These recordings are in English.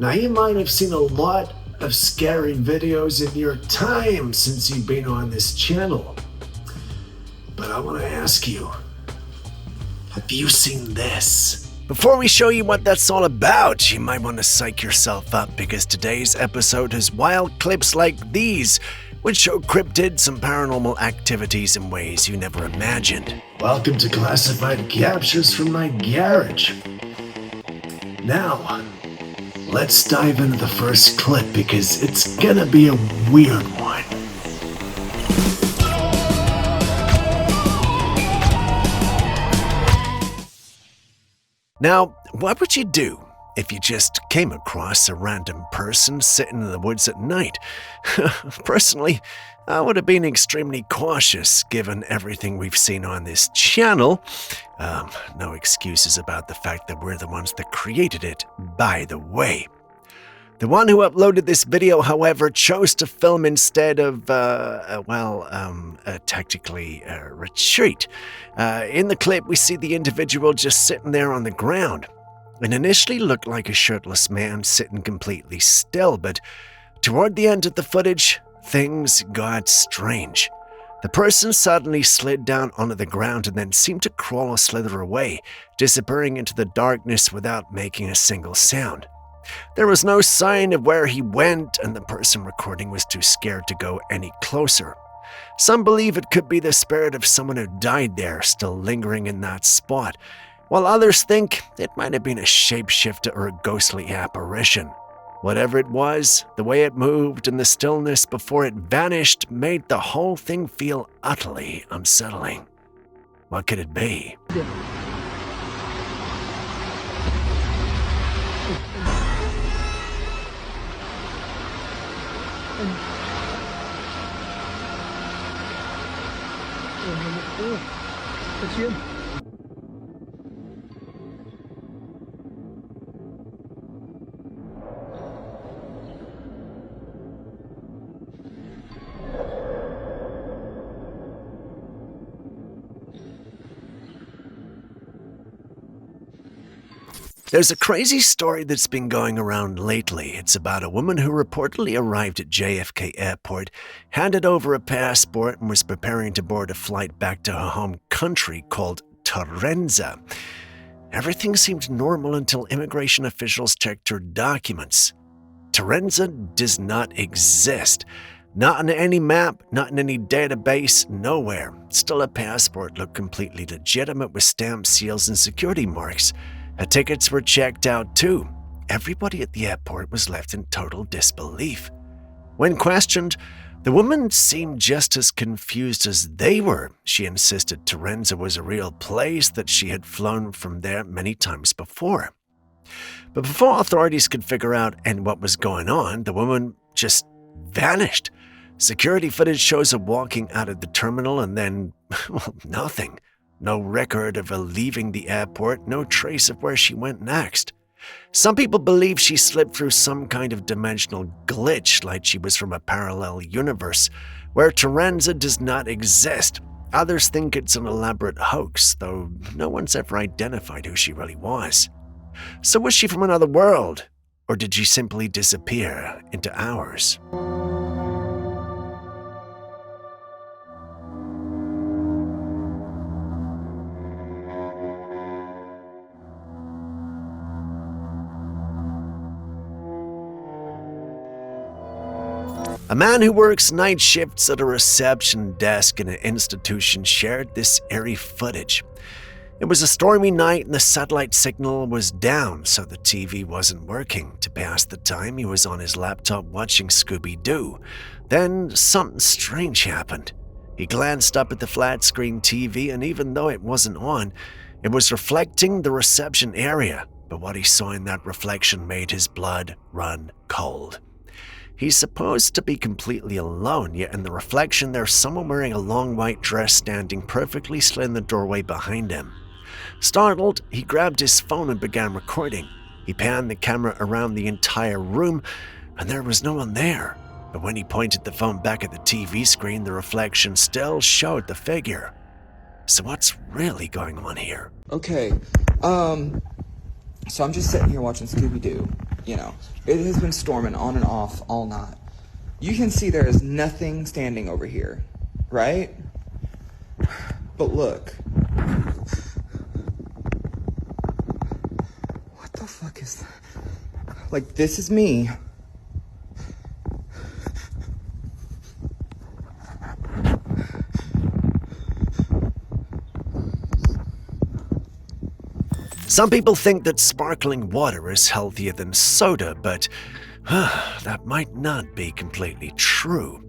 Now, you might have seen a lot of scary videos in your time since you've been on this channel. But I want to ask you, have you seen this? Before we show you what that's all about, you might want to psych yourself up because today's episode has wild clips like these, which show cryptids and paranormal activities in ways you never imagined. Welcome to Classified Captures from my garage. Now, let's dive into the first clip because it's gonna be a weird one. Now, what would you do if you just came across a random person sitting in the woods at night? Personally, I would have been extremely cautious given everything we've seen on this channel. No excuses about the fact that we're the ones that created it, by the way. The one who uploaded this video, however, chose to film instead of, tactically retreat. In the clip, we see the individual just sitting there on the ground. It initially looked like a shirtless man sitting completely still, but toward the end of the footage, things got strange. The person suddenly slid down onto the ground and then seemed to crawl or slither away, disappearing into the darkness without making a single sound. There was no sign of where he went, and the person recording was too scared to go any closer. Some believe it could be the spirit of someone who died there, still lingering in that spot, while others think it might have been a shapeshifter or a ghostly apparition. Whatever it was, the way it moved and the stillness before it vanished made the whole thing feel utterly unsettling. What could it be? There's a crazy story that's been going around lately. It's about a woman who reportedly arrived at JFK Airport, handed over a passport, and was preparing to board a flight back to her home country called Tarenza. Everything seemed normal until immigration officials checked her documents. Tarenza does not exist. Not on any map, not in any database, nowhere. Still, a passport looked completely legitimate with stamps, seals, and security marks. Her tickets were checked out too. Everybody at the airport was left in total disbelief. When questioned, the woman seemed just as confused as they were. She insisted Tarenza was a real place, that she had flown from there many times before. But before authorities could figure out what was going on, the woman just vanished. Security footage shows her walking out of the terminal and then, nothing. No record of her leaving the airport, no trace of where she went next. Some people believe she slipped through some kind of dimensional glitch, like she was from a parallel universe, where Tarenza does not exist. Others think it's an elaborate hoax, though no one's ever identified who she really was. So was she from another world, or did she simply disappear into ours? A man who works night shifts at a reception desk in an institution shared this eerie footage. It was a stormy night and the satellite signal was down, so the TV wasn't working. To pass the time, he was on his laptop watching Scooby-Doo. Then something strange happened. He glanced up at the flat-screen TV, and even though it wasn't on, it was reflecting the reception area. But what he saw in that reflection made his blood run cold. He's supposed to be completely alone, yet in the reflection there's someone wearing a long white dress standing perfectly still in the doorway behind him. Startled, he grabbed his phone and began recording. He panned the camera around the entire room, and there was no one there. But when he pointed the phone back at the TV screen, the reflection still showed the figure. So what's really going on here? Okay, so I'm just sitting here watching Scooby-Doo, you know, it has been storming on and off all night. You can see there is nothing standing over here, right? But look. What the fuck is that? Like, this is me. Some people think that sparkling water is healthier than soda, but that might not be completely true.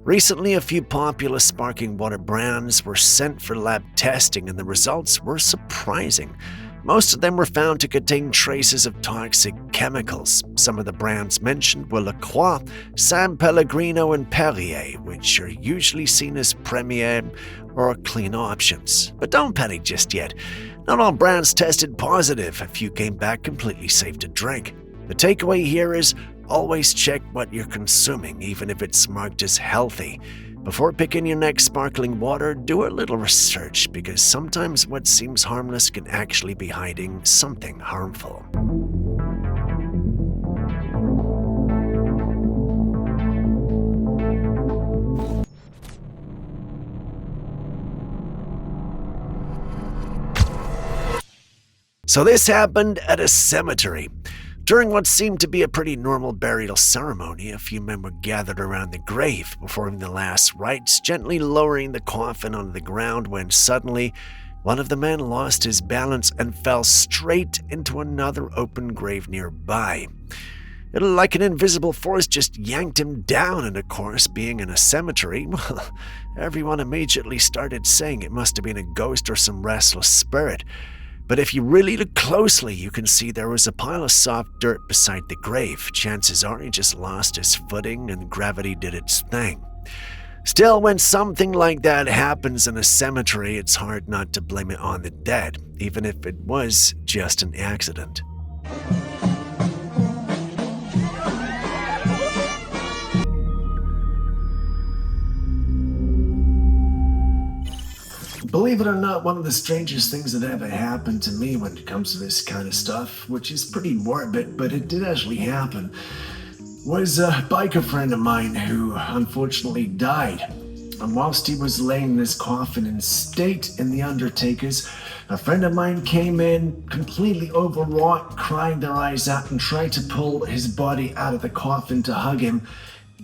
Recently, a few popular sparkling water brands were sent for lab testing, and the results were surprising. Most of them were found to contain traces of toxic chemicals. Some of the brands mentioned were La Croix, San Pellegrino, and Perrier, which are usually seen as premier or clean options. But don't panic just yet. Not all brands tested positive. A few came back completely safe to drink. The takeaway here is always check what you're consuming, even if it's marked as healthy. Before picking your next sparkling water, do a little research, because sometimes what seems harmless can actually be hiding something harmful. So this happened at a cemetery. During what seemed to be a pretty normal burial ceremony, a few men were gathered around the grave, performing the last rites, gently lowering the coffin onto the ground, when suddenly one of the men lost his balance and fell straight into another open grave nearby. It looked like an invisible force just yanked him down, and of course, being in a cemetery, well, everyone immediately started saying it must have been a ghost or some restless spirit. But if you really look closely, you can see there was a pile of soft dirt beside the grave. Chances are he just lost his footing and gravity did its thing. Still, when something like that happens in a cemetery, it's hard not to blame it on the dead, even if it was just an accident. Believe it or not, one of the strangest things that ever happened to me when it comes to this kind of stuff, which is pretty morbid, but it did actually happen, was a biker friend of mine who unfortunately died. And whilst he was laying in his coffin in state in the undertakers, a friend of mine came in completely overwrought, crying their eyes out, and tried to pull his body out of the coffin to hug him.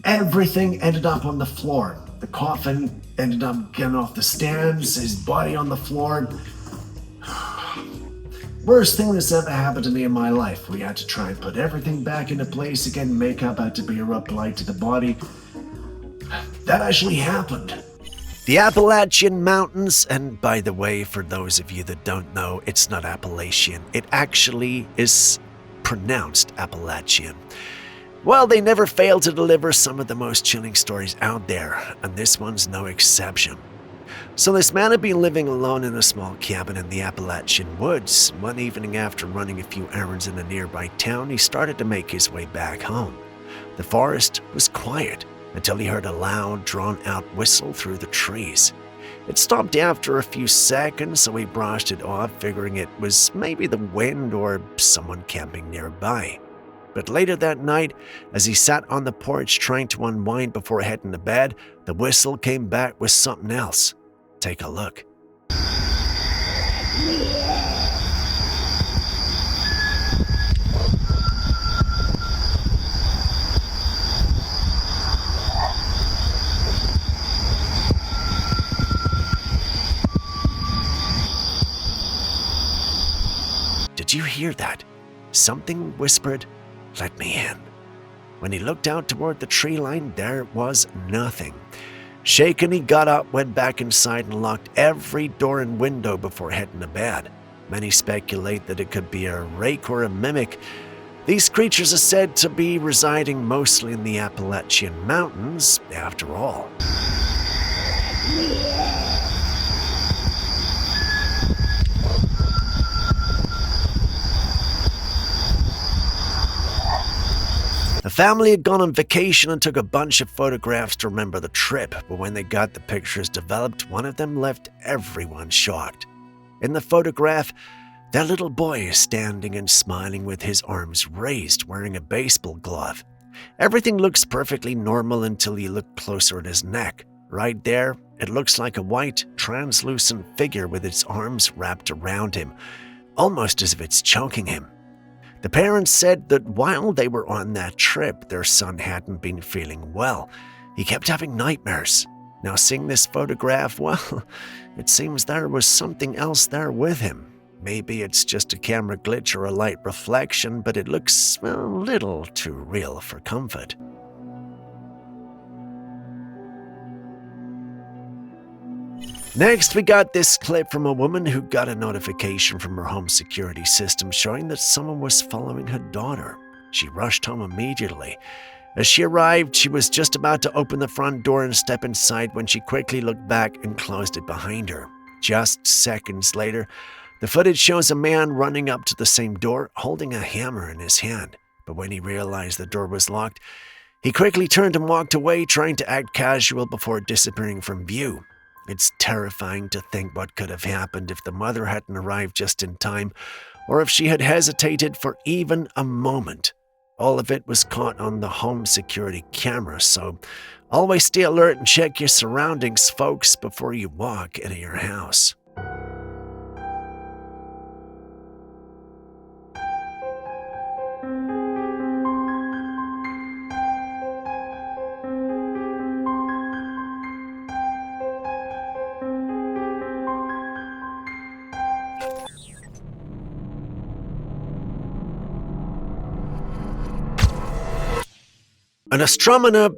Everything ended up on the floor. The coffin ended up getting off the stands, his body on the floor. Worst thing that's ever happened to me in my life. We had to try and put everything back into place again. Makeup had to be applied to the body. That actually happened. The Appalachian Mountains, and by the way, for those of you that don't know, it's not Appalachian. It actually is pronounced Appalachian. Well, they never fail to deliver some of the most chilling stories out there, and this one's no exception. So this man had been living alone in a small cabin in the Appalachian woods. One evening, after running a few errands in a nearby town, he started to make his way back home. The forest was quiet until he heard a loud, drawn-out whistle through the trees. It stopped after a few seconds, so he brushed it off, figuring it was maybe the wind or someone camping nearby. But later that night, as he sat on the porch trying to unwind before heading to bed, the whistle came back with something else. Take a look. Did you hear that? Something whispered, "Let me in." When he looked out toward the tree line, there was nothing. Shaken, he got up, went back inside, and locked every door and window before heading to bed. Many speculate that it could be a rake or a mimic. These creatures are said to be residing mostly in the Appalachian Mountains, after all. The family had gone on vacation and took a bunch of photographs to remember the trip, but when they got the pictures developed, one of them left everyone shocked. In the photograph, Their little boy is standing and smiling with his arms raised, wearing a baseball glove. Everything looks perfectly normal until you look closer at his neck. Right there, it looks like a white, translucent figure with its arms wrapped around him, almost as if it's choking him. The parents said that while they were on that trip, their son hadn't been feeling well. He kept having nightmares. Now seeing this photograph, well, it seems there was something else there with him. Maybe it's just a camera glitch or a light reflection, but it looks a little too real for comfort. Next, we got this clip from a woman who got a notification from her home security system showing that someone was following her daughter. She rushed home immediately. As she arrived, she was just about to open the front door and step inside when she quickly looked back and closed it behind her. Just seconds later, the footage shows a man running up to the same door, holding a hammer in his hand. But when he realized the door was locked, he quickly turned and walked away, trying to act casual before disappearing from view. It's terrifying to think what could have happened if the mother hadn't arrived just in time, or if she had hesitated for even a moment. All of it was caught on the home security camera, so always stay alert and check your surroundings, folks, before you walk into your house. An astronomer,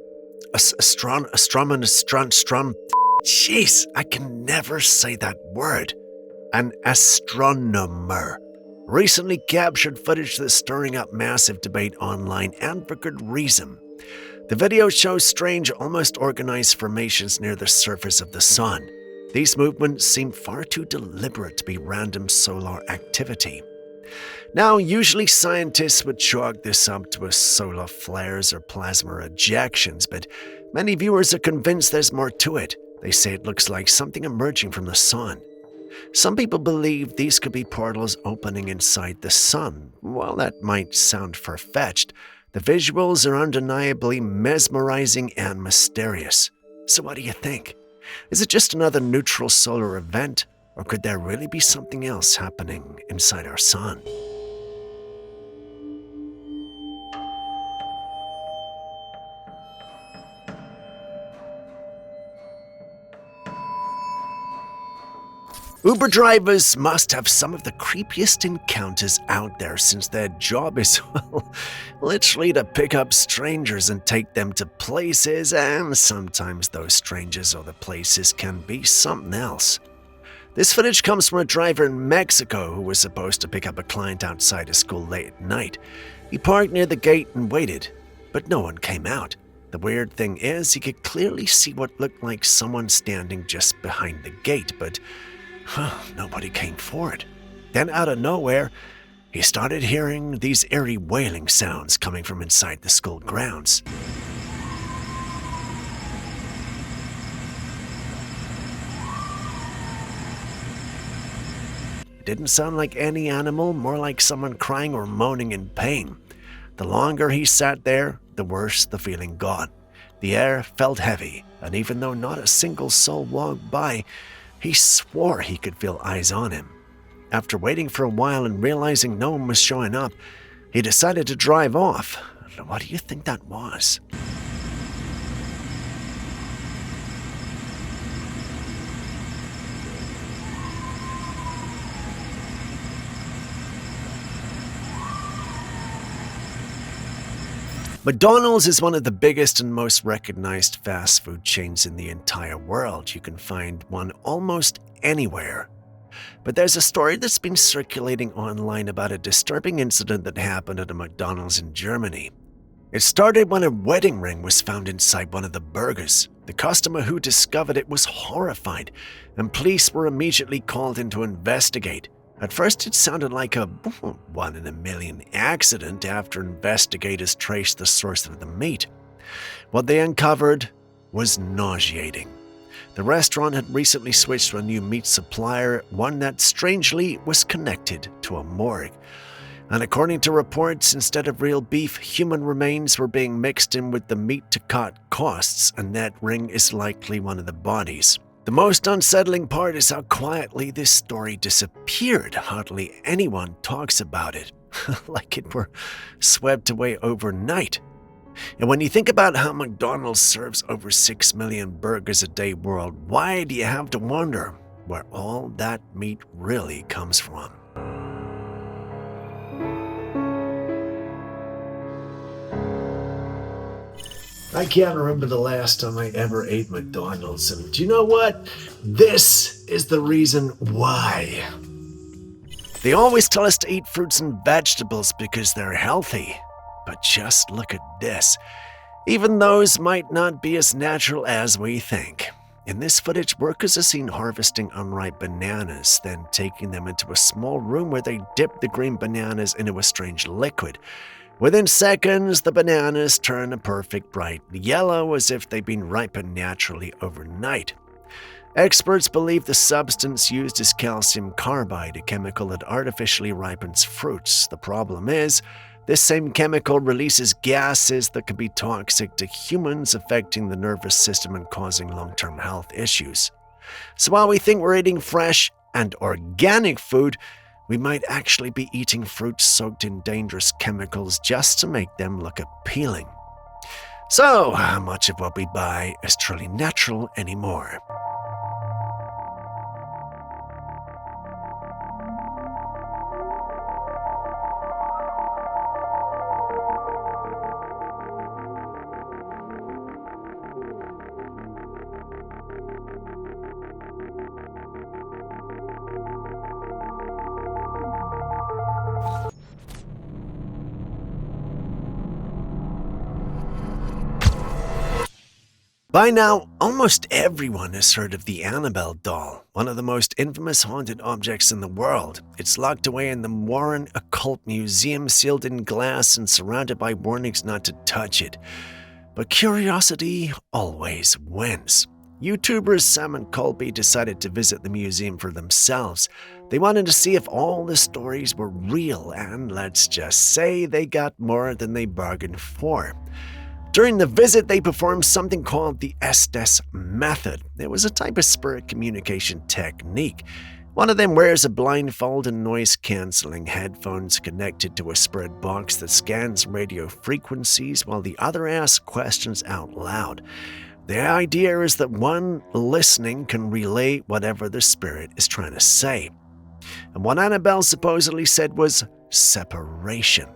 jeez, I can never say that word. An astronomer recently captured footage that's stirring up massive debate online, and for good reason. The video shows strange, almost organized formations near the surface of the sun. These movements seem far too deliberate to be random solar activity. Now, usually scientists would chalk this up to a solar flares or plasma ejections, but many viewers are convinced there's more to it. They say it looks like something emerging from the sun. Some people believe these could be portals opening inside the sun. While that might sound far-fetched, the visuals are undeniably mesmerizing and mysterious. So what do you think? Is it just another neutral solar event? Or could there really be something else happening inside our sun? Uber drivers must have some of the creepiest encounters out there, since their job is, well, literally to pick up strangers and take them to places, and sometimes those strangers or the places can be something else. This footage comes from a driver in Mexico who was supposed to pick up a client outside a school late at night. He parked near the gate and waited, but no one came out. The weird thing is, he could clearly see what looked like someone standing just behind the gate, but nobody came forward. Then out of nowhere, he started hearing these eerie wailing sounds coming from inside the school grounds. It didn't sound like any animal, more like someone crying or moaning in pain. The longer he sat there, the worse the feeling got. The air felt heavy, and even though not a single soul walked by, he swore he could feel eyes on him. After waiting for a while and realizing no one was showing up, he decided to drive off. What do you think that was? McDonald's is one of the biggest and most recognized fast food chains in the entire world. You can find one almost anywhere. But there's a story that's been circulating online about a disturbing incident that happened at a McDonald's in Germany. It started when a wedding ring was found inside one of the burgers. The customer who discovered it was horrified, and police were immediately called in to investigate. At first, it sounded like a one-in-a-million accident after investigators traced the source of the meat. What they uncovered was nauseating. The restaurant had recently switched to a new meat supplier, one that strangely was connected to a morgue. And according to reports, instead of real beef, human remains were being mixed in with the meat to cut costs, and that ring is likely one of the bodies. The most unsettling part is how quietly this story disappeared. Hardly anyone talks about it, like it were swept away overnight. And when you think about how McDonald's serves over 6 million burgers a day worldwide, you have to wonder where all that meat really comes from. I can't remember the last time I ever ate McDonald's, and do you know what? This is the reason why. They always tell us to eat fruits and vegetables because they're healthy. But just look at this. Even those might not be as natural as we think. In this footage, workers are seen harvesting unripe bananas, then taking them into a small room where they dip the green bananas into a strange liquid. Within seconds, the bananas turn a perfect bright yellow as if they've been ripened naturally overnight. Experts believe the substance used is calcium carbide, a chemical that artificially ripens fruits. The problem is, this same chemical releases gases that can be toxic to humans, affecting the nervous system and causing long-term health issues. So while we think we're eating fresh and organic food, we might actually be eating fruits soaked in dangerous chemicals just to make them look appealing. So, how much of what we buy is truly natural anymore? By now, almost everyone has heard of the Annabelle doll, one of the most infamous haunted objects in the world. It's locked away in the Warren Occult Museum, sealed in glass and surrounded by warnings not to touch it. But curiosity always wins. YouTubers Sam and Colby decided to visit the museum for themselves. They wanted to see if all the stories were real, and let's just say they got more than they bargained for. During the visit, they performed something called the Estes method. It was a type of spirit communication technique. One of them wears a blindfold and noise-canceling headphones connected to a spirit box that scans radio frequencies, while the other asks questions out loud. The idea is that one listening can relay whatever the spirit is trying to say. And what Annabelle supposedly said was separation.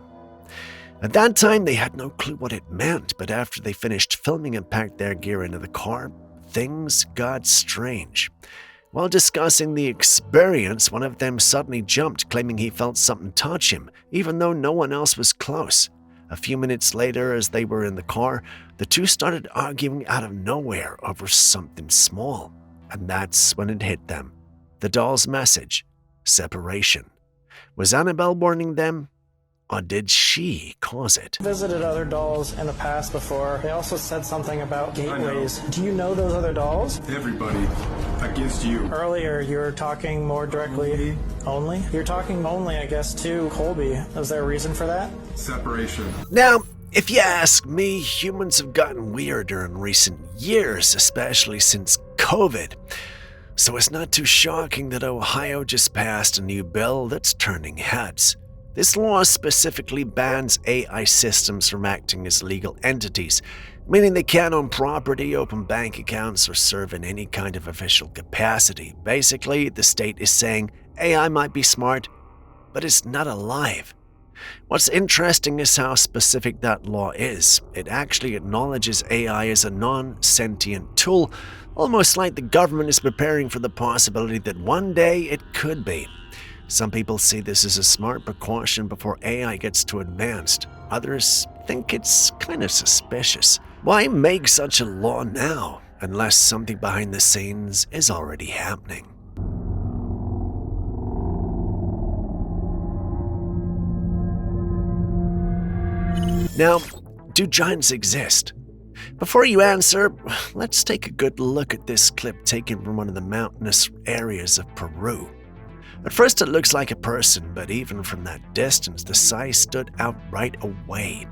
At that time, they had no clue what it meant, but after they finished filming and packed their gear into the car, things got strange. While discussing the experience, one of them suddenly jumped, claiming he felt something touch him, even though no one else was close. A few minutes later, as they were in the car, the two started arguing out of nowhere over something small. And that's when it hit them. The doll's message: separation. Was Annabelle warning them? Or did she cause it? Visited other dolls in the past before. They also said something about gateways. Do you know those other dolls? Everybody against you. Earlier, you were talking more directly. Only? You're talking only, I guess, to Colby. Is there a reason for that? Separation. Now, if you ask me, humans have gotten weirder in recent years, especially since COVID. So it's not too shocking that Ohio just passed a new bill that's turning heads. This law specifically bans AI systems from acting as legal entities, meaning they can't own property, open bank accounts, or serve in any kind of official capacity. Basically, the state is saying AI might be smart, but it's not alive. What's interesting is how specific that law is. It actually acknowledges AI as a non-sentient tool, almost like the government is preparing for the possibility that one day it could be. Some people see this as a smart precaution before AI gets too advanced. Others think it's kind of suspicious. Why make such a law now, unless something behind the scenes is already happening? Now, do giants exist? Before you answer, let's take a good look at this clip taken from one of the mountainous areas of Peru. At first it looks like a person, but even from that distance, the size stood out right away.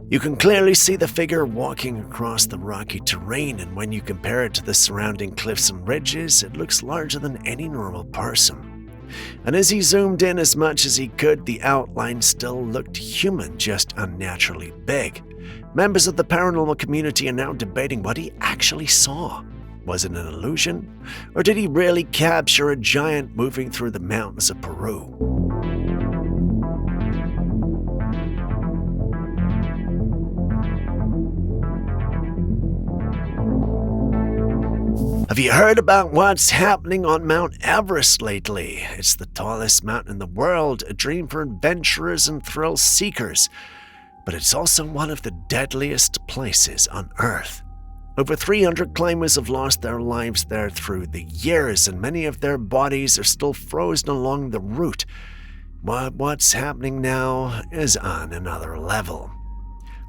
You can clearly see the figure walking across the rocky terrain, and when you compare it to the surrounding cliffs and ridges, it looks larger than any normal person. And as he zoomed in as much as he could, the outline still looked human, just unnaturally big. Members of the paranormal community are now debating what he actually saw. Was it an illusion? Or did he really capture a giant moving through the mountains of Peru? Have you heard about what's happening on Mount Everest lately? It's the tallest mountain in the world, a dream for adventurers and thrill seekers. But it's also one of the deadliest places on Earth. Over 300 climbers have lost their lives there through the years, and many of their bodies are still frozen along the route. But what's happening now is on another level.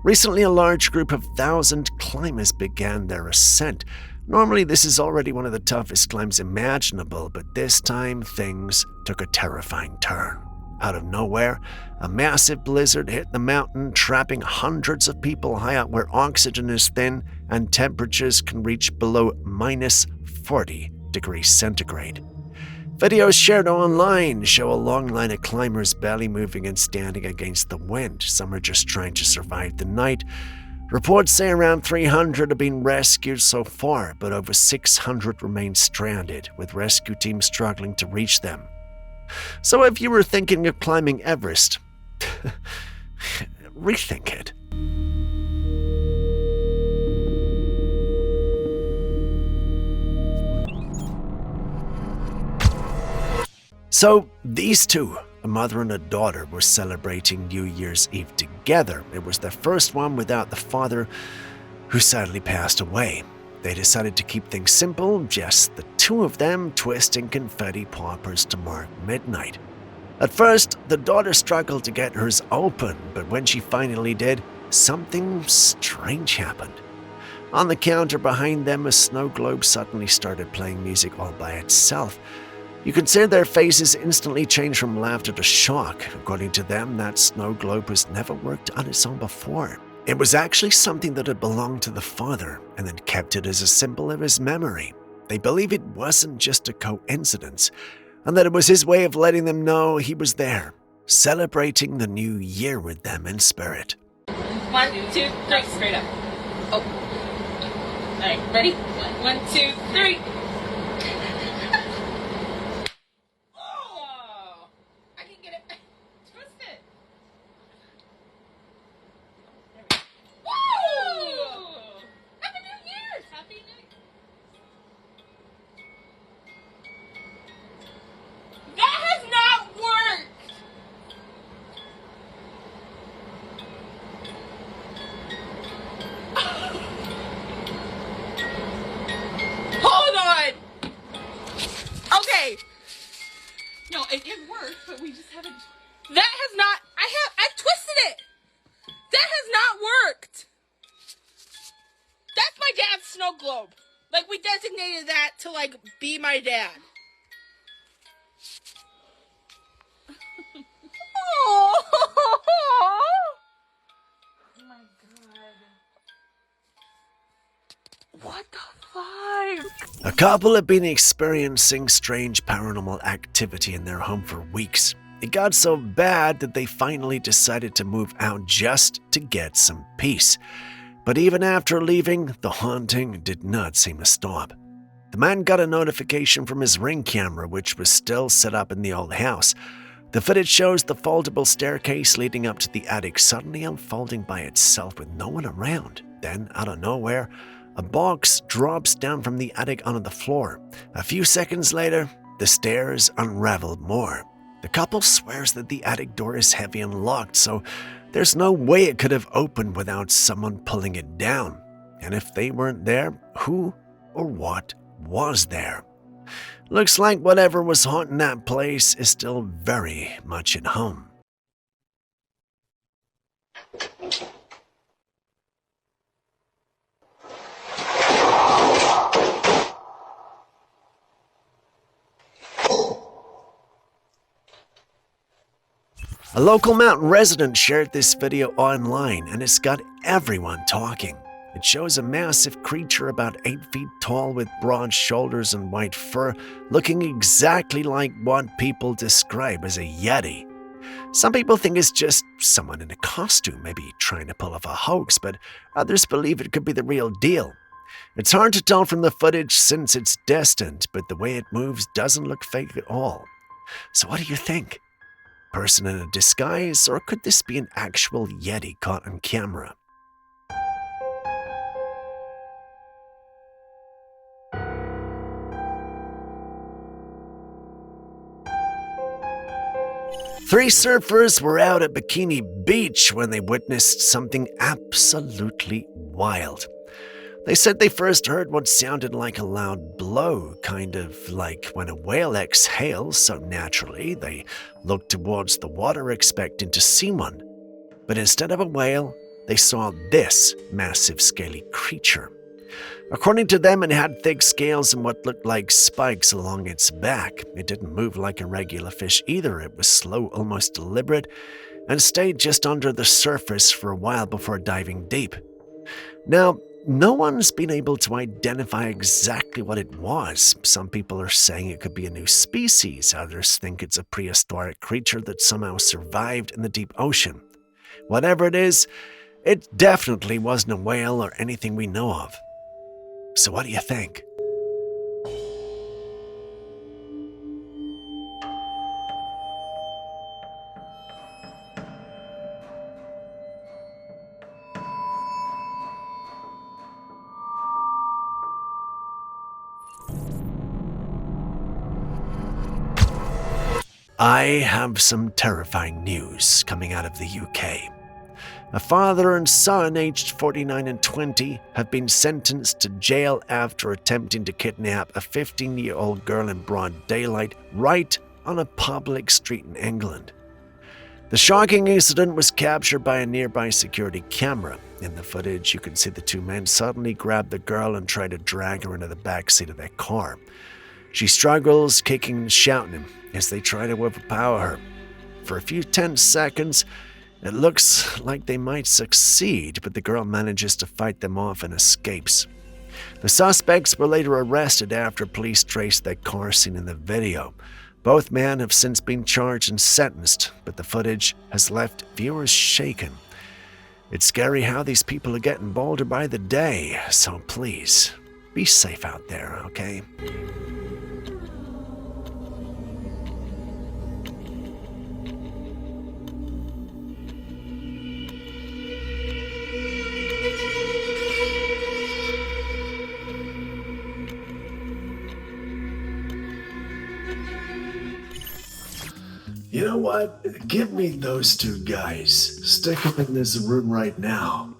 Recently, a large group of 1,000 climbers began their ascent. Normally, this is already one of the toughest climbs imaginable, but this time things took a terrifying turn. Out of nowhere, a massive blizzard hit the mountain, trapping hundreds of people high up where oxygen is thin and temperatures can reach below minus 40 degrees centigrade. Videos shared online show a long line of climbers barely moving and standing against the wind. Some are just trying to survive the night. Reports say around 300 have been rescued so far, but over 600 remain stranded, with rescue teams struggling to reach them. So if you were thinking of climbing Everest, rethink it. So these two, a mother and a daughter, were celebrating New Year's Eve together. It was their first one without the father, who sadly passed away. They decided to keep things simple, just the two of them twisting confetti poppers to mark midnight. At first, the daughter struggled to get hers open, but when she finally did, something strange happened. On the counter behind them, a snow globe suddenly started playing music all by itself. You could see their faces instantly change from laughter to shock. According to them, that snow globe has never worked on its own before. It was actually something that had belonged to the father and then kept it as a symbol of his memory. They believe it wasn't just a coincidence, and that it was his way of letting them know he was there, celebrating the new year with them in spirit. 1, 2, 3, straight up. Oh. All right, ready? 1, 2, 3. Oh, I can get it. Twist it. Woo! Happy New Year's! Happy New Year! That has not worked! Hold on! Okay. No, it worked, but we just haven't. That has not. I twisted it! That has not worked! That's my dad's snow globe. Like, we designated that to, like, be my dad. Oh my god. What the fuck? A couple have been experiencing strange paranormal activity in their home for weeks. It got so bad that they finally decided to move out just to get some peace. But even after leaving, the haunting did not seem to stop. The man got a notification from his Ring camera, which was still set up in the old house. The footage shows the foldable staircase leading up to the attic suddenly unfolding by itself with no one around. Then, out of nowhere, a box drops down from the attic onto the floor. A few seconds later, the stairs unraveled more. The couple swears that the attic door is heavy and locked, so there's no way it could have opened without someone pulling it down. And if they weren't there, who or what was there? Looks like whatever was haunting that place is still very much at home. A local mountain resident shared this video online and it's got everyone talking. It shows a massive creature about 8 feet tall with broad shoulders and white fur, looking exactly like what people describe as a yeti. Some people think it's just someone in a costume, maybe trying to pull off a hoax, but others believe it could be the real deal. It's hard to tell from the footage since it's distant, but the way it moves doesn't look fake at all. So what do you think? Person in a disguise, or could this be an actual yeti caught on camera? Three surfers were out at Bikini Beach when they witnessed something absolutely wild. They said they first heard what sounded like a loud blow, kind of like when a whale exhales, so naturally they looked towards the water expecting to see one. But instead of a whale, they saw this massive scaly creature. According to them, it had thick scales and what looked like spikes along its back. It didn't move like a regular fish either. It was slow, almost deliberate, and stayed just under the surface for a while before diving deep. Now, no one's been able to identify exactly what it was. Some people are saying it could be a new species. Others think it's a prehistoric creature that somehow survived in the deep ocean. Whatever it is, it definitely wasn't a whale or anything we know of. So what do you think? I have some terrifying news coming out of the UK. A father and son, aged 49 and 20, have been sentenced to jail after attempting to kidnap a 15-year-old girl in broad daylight right on a public street in England. The shocking incident was captured by a nearby security camera. In the footage, you can see the two men suddenly grab the girl and try to drag her into the backseat of their car. She struggles, kicking and shouting as they try to overpower her. For a few tense seconds, it looks like they might succeed, but the girl manages to fight them off and escapes. The suspects were later arrested after police traced their car seen in the video. Both men have since been charged and sentenced, but the footage has left viewers shaken. It's scary how these people are getting bolder by the day, so please, be safe out there, okay? You know what? Give me those two guys. Stick them in this room right now.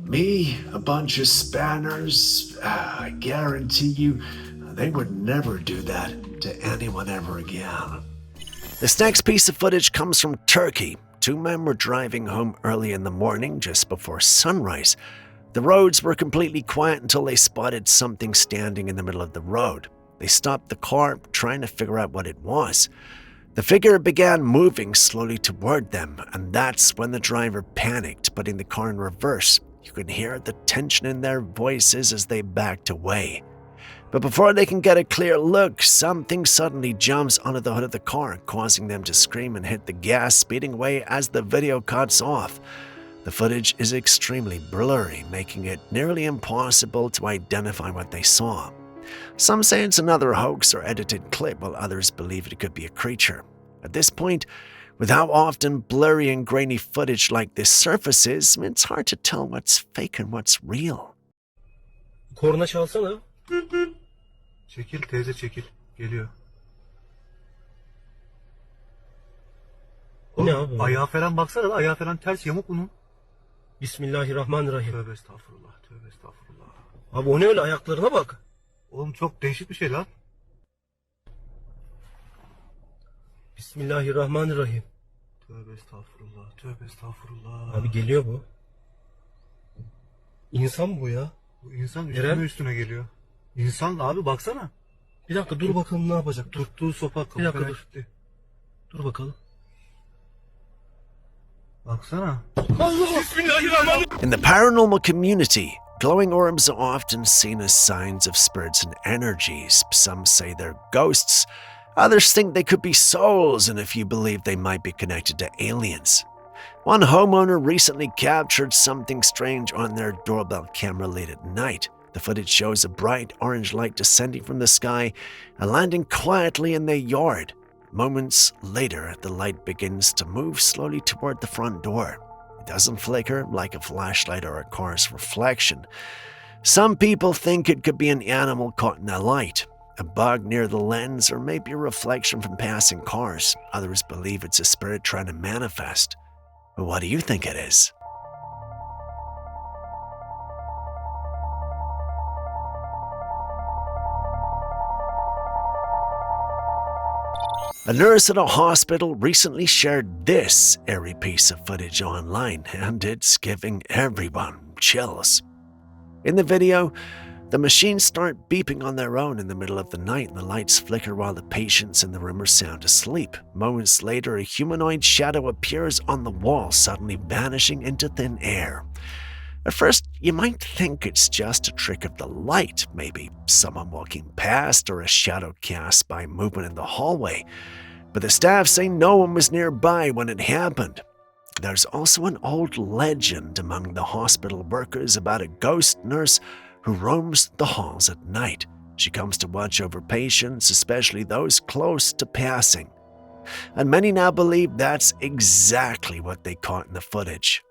Me, a bunch of spanners, I guarantee you they would never do that to anyone ever again. This next piece of footage comes from Turkey. Two men were driving home early in the morning just before sunrise. The roads were completely quiet until they spotted something standing in the middle of the road. They stopped the car, trying to figure out what it was. The figure began moving slowly toward them, and that's when the driver panicked, putting the car in reverse. You could hear the tension in their voices as they backed away. But before they can get a clear look, something suddenly jumps onto the hood of the car, causing them to scream and hit the gas, speeding away as the video cuts off. The footage is extremely blurry, making it nearly impossible to identify what they saw. Some say it's another hoax or edited clip, while others believe it could be a creature. At this point, with how often blurry and grainy footage like this surfaces, it's hard to tell what's fake and what's real. Korna çalsana. Çekil teyze çekil. Geliyor. O ne abi? Ayağı falan baksana da ayağı falan ters yamuk bunun. Bismillahirrahmanirrahim. Tövbe estağfurullah. Tövbe estağfurullah. Abi o ne öyle, ayaklarına bak. Oğlum çok değişik bir şey lan. Bismillahirrahmanirrahim. Tövbe estağfurullah. Tövbe estağfurullah. Abi geliyor bu. İnsan bu ya. Bu insan Eren? üstüne geliyor. İnsan abi baksana. Bir dakika dur bakalım ne yapacak. Dur. Tuttuğu sopa Bir dakika falan dur. gitti. Dur bakalım. Baksana. In the paranormal community, glowing orbs are often seen as signs of spirits and energies. Some say they're ghosts, others think they could be souls, and a few believe they might be connected to aliens. One homeowner recently captured something strange on their doorbell camera late at night. The footage shows a bright orange light descending from the sky and landing quietly in their yard. Moments later, the light begins to move slowly toward the front door. It doesn't flicker like a flashlight or a car's reflection. Some people think it could be an animal caught in the light, a bug near the lens, or maybe a reflection from passing cars. Others believe it's a spirit trying to manifest. But what do you think it is? A nurse at a hospital recently shared this eerie piece of footage online, and it's giving everyone chills. In the video, the machines start beeping on their own in the middle of the night, and the lights flicker while the patients in the room are sound asleep. Moments later, a humanoid shadow appears on the wall, suddenly vanishing into thin air. At first, you might think it's just a trick of the light, maybe someone walking past or a shadow cast by movement in the hallway. But the staff say no one was nearby when it happened. There's also an old legend among the hospital workers about a ghost nurse who roams the halls at night. She comes to watch over patients, especially those close to passing. And many now believe that's exactly what they caught in the footage.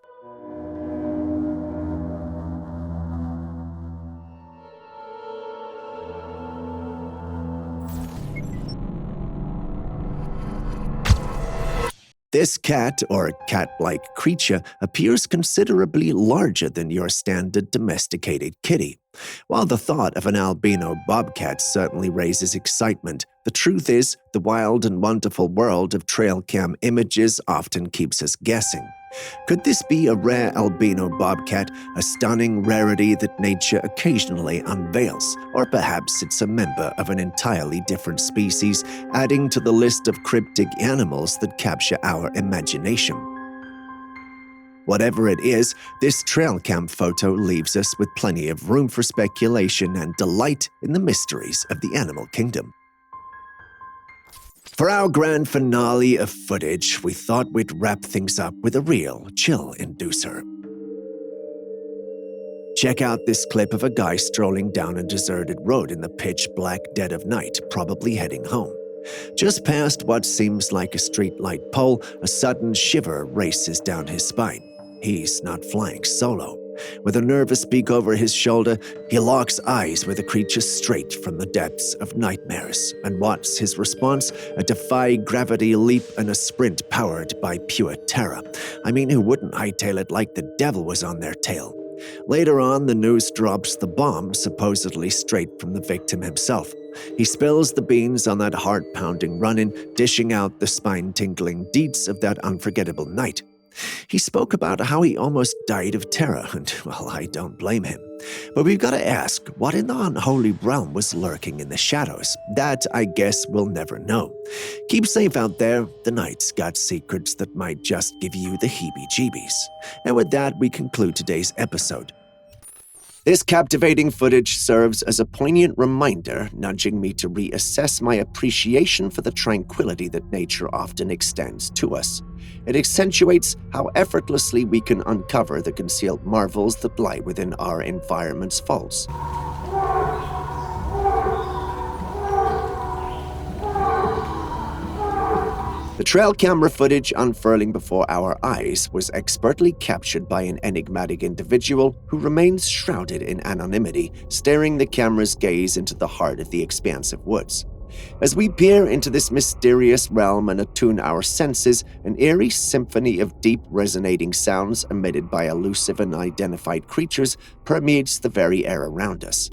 This cat, or cat-like creature, appears considerably larger than your standard domesticated kitty. While the thought of an albino bobcat certainly raises excitement, the truth is, the wild and wonderful world of Trailcam images often keeps us guessing. Could this be a rare albino bobcat, a stunning rarity that nature occasionally unveils? Or perhaps it's a member of an entirely different species, adding to the list of cryptic animals that capture our imagination. Whatever it is, this Trailcam photo leaves us with plenty of room for speculation and delight in the mysteries of the animal kingdom. For our grand finale of footage, we thought we'd wrap things up with a real chill inducer. Check out this clip of a guy strolling down a deserted road in the pitch-black dead of night, probably heading home. Just past what seems like a streetlight pole, a sudden shiver races down his spine. He's not flying solo. With a nervous beak over his shoulder, he locks eyes with the creature straight from the depths of nightmares. And what's his response? A defy-gravity leap and a sprint powered by pure terror. I mean, who wouldn't hightail it like the devil was on their tail? Later on, the news drops the bomb, supposedly straight from the victim himself. He spills the beans on that heart-pounding run-in, dishing out the spine-tingling deeds of that unforgettable night. He spoke about how he almost died of terror, and, well, I don't blame him. But we've got to ask, what in the unholy realm was lurking in the shadows? That, I guess, we'll never know. Keep safe out there. The night's got secrets that might just give you the heebie-jeebies. And with that, we conclude today's episode. This captivating footage serves as a poignant reminder, nudging me to reassess my appreciation for the tranquility that nature often extends to us. It accentuates how effortlessly we can uncover the concealed marvels that lie within our environment's folds. The trail camera footage unfurling before our eyes was expertly captured by an enigmatic individual who remains shrouded in anonymity, staring the camera's gaze into the heart of the expansive woods. As we peer into this mysterious realm and attune our senses, an eerie symphony of deep resonating sounds emitted by elusive and unidentified creatures permeates the very air around us.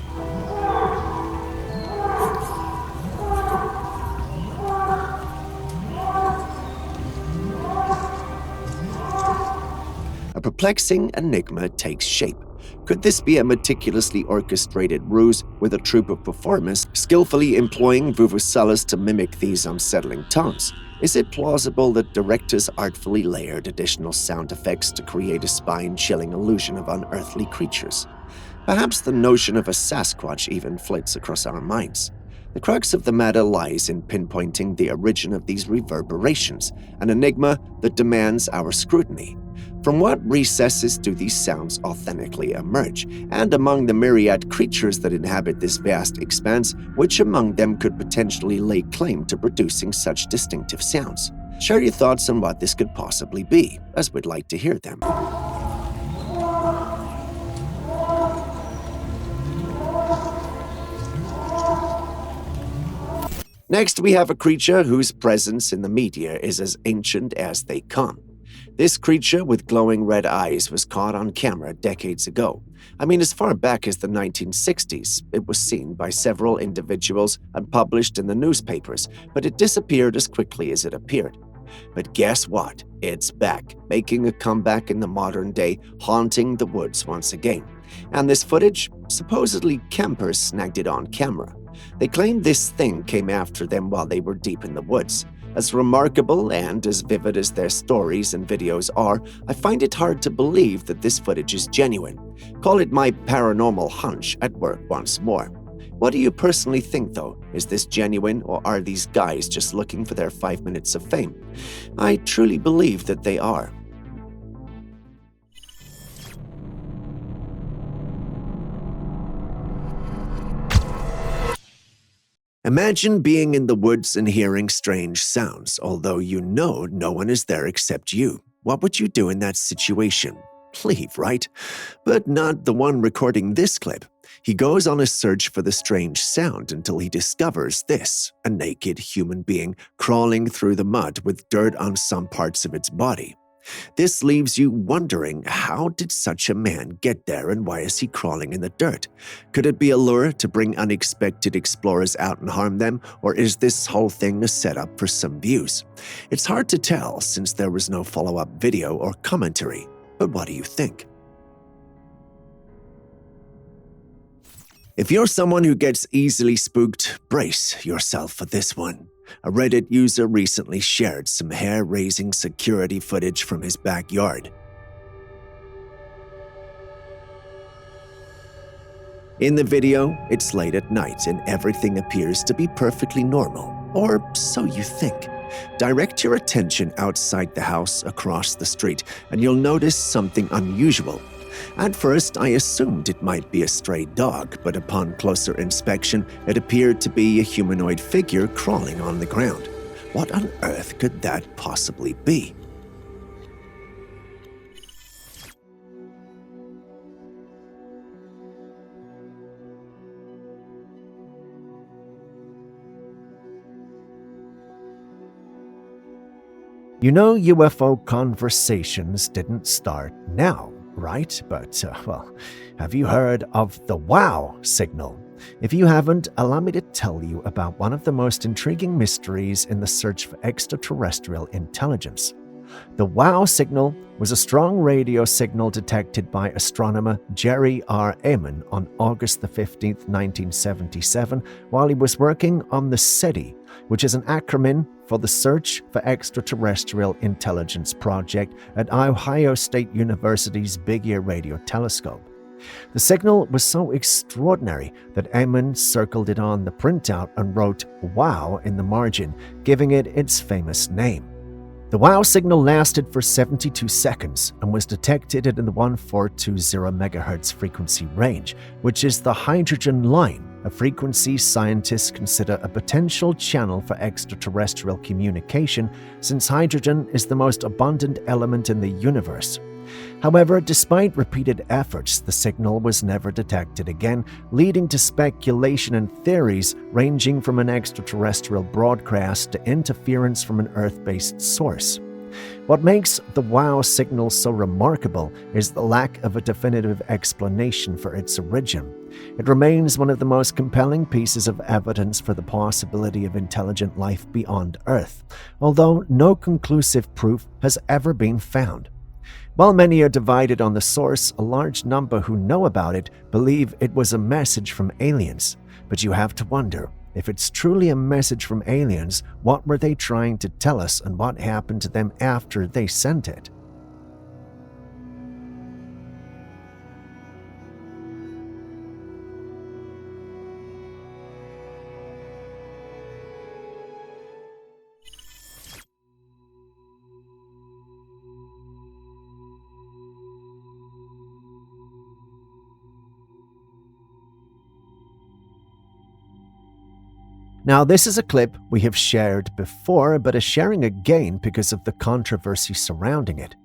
A perplexing enigma takes shape. Could this be a meticulously orchestrated ruse with a troupe of performers skillfully employing vuvuzelas to mimic these unsettling tones? Is it plausible that directors artfully layered additional sound effects to create a spine-chilling illusion of unearthly creatures? Perhaps the notion of a Sasquatch even flits across our minds. The crux of the matter lies in pinpointing the origin of these reverberations, an enigma that demands our scrutiny. From what recesses do these sounds authentically emerge? And among the myriad creatures that inhabit this vast expanse, which among them could potentially lay claim to producing such distinctive sounds? Share your thoughts on what this could possibly be, as we'd like to hear them. Next, we have a creature whose presence in the media is as ancient as they come. This creature with glowing red eyes was caught on camera decades ago. I mean, as far back as the 1960s, it was seen by several individuals and published in the newspapers, but it disappeared as quickly as it appeared. But guess what? It's back, making a comeback in the modern day, haunting the woods once again. And this footage, supposedly campers snagged it on camera. They claim this thing came after them while they were deep in the woods. As remarkable and as vivid as their stories and videos are, I find it hard to believe that this footage is genuine. Call it my paranormal hunch at work once more. What do you personally think, though? Is this genuine, or are these guys just looking for their 5 minutes of fame? I truly believe that they are. Imagine being in the woods and hearing strange sounds, although you know no one is there except you. What would you do in that situation? Leave, right? But not the one recording this clip. He goes on a search for the strange sound until he discovers this, a naked human being crawling through the mud with dirt on some parts of its body. This leaves you wondering, how did such a man get there and why is he crawling in the dirt? Could it be a lure to bring unexpected explorers out and harm them, or is this whole thing a setup for some views? It's hard to tell since there was no follow-up video or commentary, but what do you think? If you're someone who gets easily spooked, brace yourself for this one. A Reddit user recently shared some hair-raising security footage from his backyard. In the video, it's late at night and everything appears to be perfectly normal, or so you think. Direct your attention outside the house across the street and you'll notice something unusual. At first, I assumed it might be a stray dog, but upon closer inspection, it appeared to be a humanoid figure crawling on the ground. What on earth could that possibly be? You know, UFO conversations didn't start now, right? But, have you heard of the WOW signal? If you haven't, allow me to tell you about one of the most intriguing mysteries in the search for extraterrestrial intelligence. The WOW signal was a strong radio signal detected by astronomer Jerry R. Ehman on August 15, 1977, while he was working on the SETI, which is an acronym for the Search for Extraterrestrial Intelligence Project at Ohio State University's Big Ear Radio Telescope. The signal was so extraordinary that Ehman circled it on the printout and wrote WOW in the margin, giving it its famous name. The WOW signal lasted for 72 seconds and was detected in the 1420 MHz frequency range, which is the hydrogen line, a frequency scientists consider a potential channel for extraterrestrial communication since hydrogen is the most abundant element in the universe. However, despite repeated efforts, the signal was never detected again, leading to speculation and theories ranging from an extraterrestrial broadcast to interference from an Earth-based source. What makes the WOW signal so remarkable is the lack of a definitive explanation for its origin. It remains one of the most compelling pieces of evidence for the possibility of intelligent life beyond Earth, although no conclusive proof has ever been found. While many are divided on the source, a large number who know about it believe it was a message from aliens. But you have to wonder, If it's truly a message from aliens, what were they trying to tell us and what happened to them after they sent it? Now, this is a clip we have shared before, but is sharing again because of the controversy surrounding it.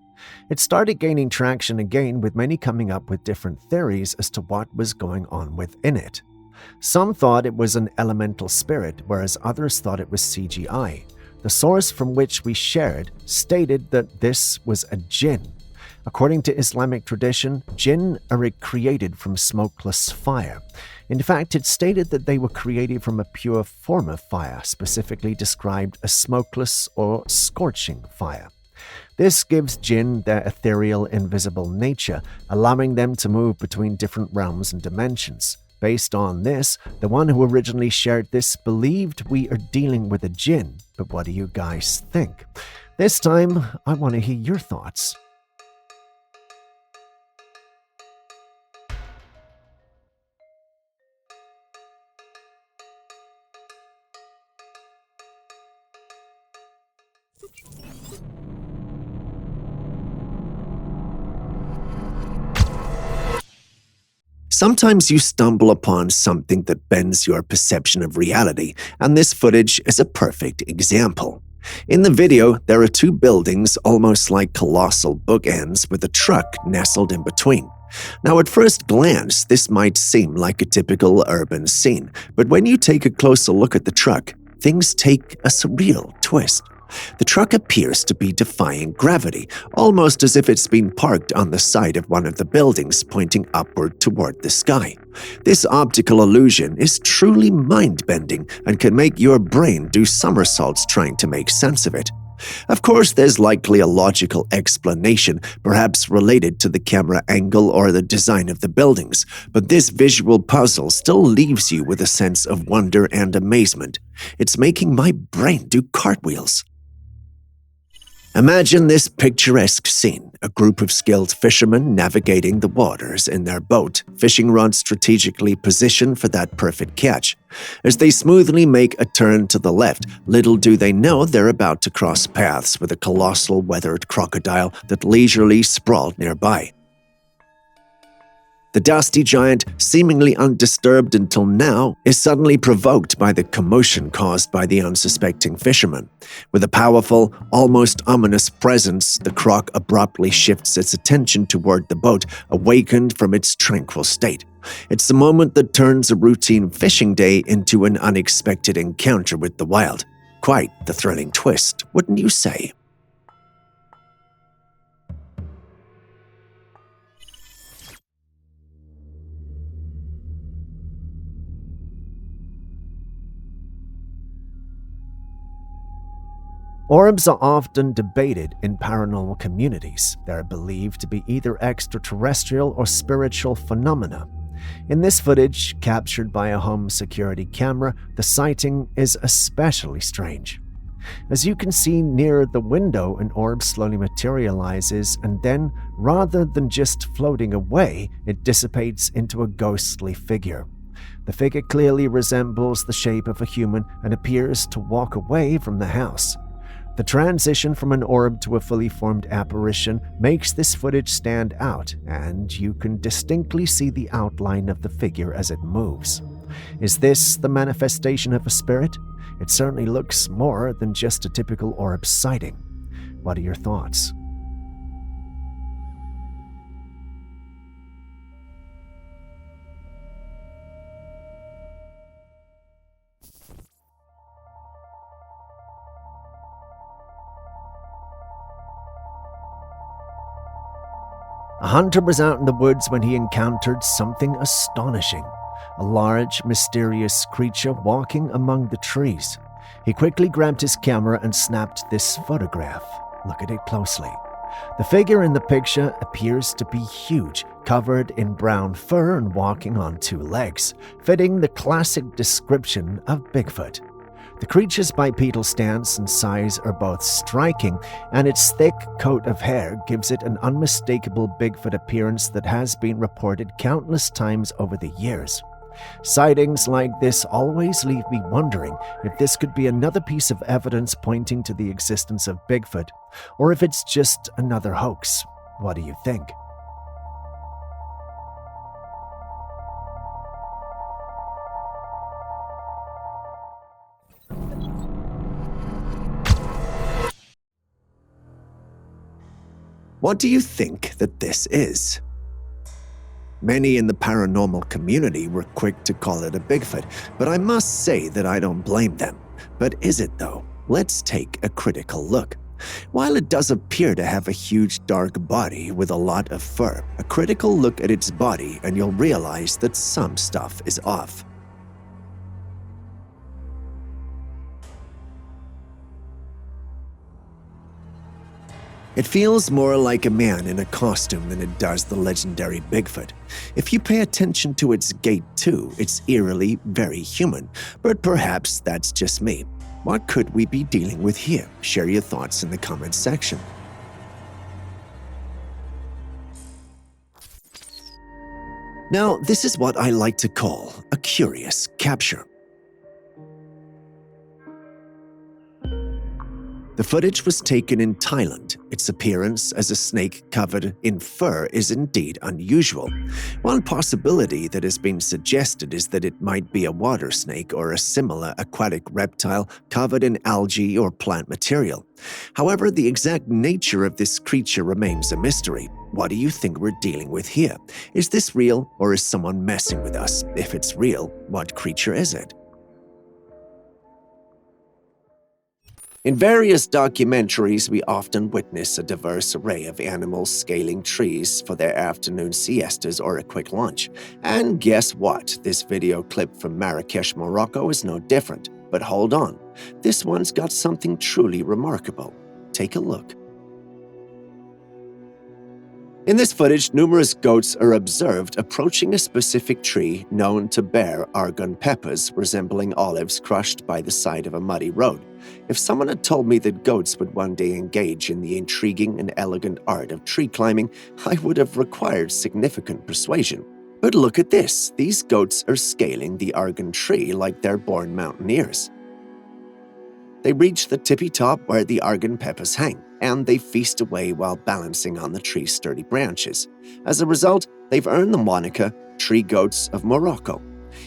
It started gaining traction again, with many coming up with different theories as to what was going on within it. Some thought it was an elemental spirit, whereas others thought it was CGI. The source from which we shared stated that this was a jinn. According to Islamic tradition, jinn are created from smokeless fire. In fact, it stated that they were created from a pure form of fire, specifically described as smokeless or scorching fire. This gives jinn their ethereal, invisible nature, allowing them to move between different realms and dimensions. Based on this, the one who originally shared this believed we are dealing with a jinn, but what do you guys think? This time, I want to hear your thoughts. Sometimes you stumble upon something that bends your perception of reality, and this footage is a perfect example. In the video, there are two buildings almost like colossal bookends with a truck nestled in between. Now, at first glance, this might seem like a typical urban scene, but when you take a closer look at the truck, things take a surreal twist. The truck appears to be defying gravity, almost as if it's been parked on the side of one of the buildings pointing upward toward the sky. This optical illusion is truly mind-bending and can make your brain do somersaults trying to make sense of it. Of course, there's likely a logical explanation, perhaps related to the camera angle or the design of the buildings, but this visual puzzle still leaves you with a sense of wonder and amazement. It's making my brain do cartwheels. Imagine this picturesque scene, a group of skilled fishermen navigating the waters in their boat, fishing rods strategically positioned for that perfect catch. As they smoothly make a turn to the left, little do they know they're about to cross paths with a colossal weathered crocodile that leisurely sprawled nearby. The dusty giant, seemingly undisturbed until now, is suddenly provoked by the commotion caused by the unsuspecting fisherman. With a powerful, almost ominous presence, the croc abruptly shifts its attention toward the boat, awakened from its tranquil state. It's the moment that turns a routine fishing day into an unexpected encounter with the wild. Quite the thrilling twist, wouldn't you say? Orbs are often debated in paranormal communities. They are believed to be either extraterrestrial or spiritual phenomena. In this footage, captured by a home security camera, the sighting is especially strange. As you can see near the window, an orb slowly materializes, and then, rather than just floating away, it dissipates into a ghostly figure. The figure clearly resembles the shape of a human and appears to walk away from the house. The transition from an orb to a fully formed apparition makes this footage stand out, and you can distinctly see the outline of the figure as it moves. Is this the manifestation of a spirit? It certainly looks more than just a typical orb sighting. What are your thoughts? A hunter was out in the woods when he encountered something astonishing. A large, mysterious creature walking among the trees. He quickly grabbed his camera and snapped this photograph. Look at it closely. The figure in the picture appears to be huge, covered in brown fur and walking on two legs, fitting the classic description of Bigfoot. The creature's bipedal stance and size are both striking, and its thick coat of hair gives it an unmistakable Bigfoot appearance that has been reported countless times over the years. Sightings like this always leave me wondering if this could be another piece of evidence pointing to the existence of Bigfoot, or if it's just another hoax. What do you think? What do you think that this is? Many in the paranormal community were quick to call it a Bigfoot, but I must say that I don't blame them. But is it though? Let's take a critical look. While it does appear to have a huge dark body with a lot of fur, a critical look at its body and you'll realize that some stuff is off. It feels more like a man in a costume than it does the legendary Bigfoot. If you pay attention to its gait too, it's eerily very human, but perhaps that's just me. What could we be dealing with here? Share your thoughts in the comments section. Now, this is what I like to call a curious capture. The footage was taken in Thailand. Its appearance as a snake covered in fur is indeed unusual. One possibility that has been suggested is that it might be a water snake or a similar aquatic reptile covered in algae or plant material. However, the exact nature of this creature remains a mystery. What do you think we're dealing with here? Is this real, or is someone messing with us? If it's real, what creature is it? In various documentaries, we often witness a diverse array of animals scaling trees for their afternoon siestas or a quick lunch. And guess what? This video clip from Marrakesh, Morocco is no different. But hold on, this one's got something truly remarkable. Take a look. In this footage, numerous goats are observed approaching a specific tree known to bear argon peppers resembling olives crushed by the side of a muddy road. If someone had told me that goats would one day engage in the intriguing and elegant art of tree climbing, I would have required significant persuasion. But look at this, these goats are scaling the argon tree like they're born mountaineers. They reach the tippy top where the argon peppers hang, and they feast away while balancing on the tree's sturdy branches. As a result, they've earned the moniker Tree Goats of Morocco.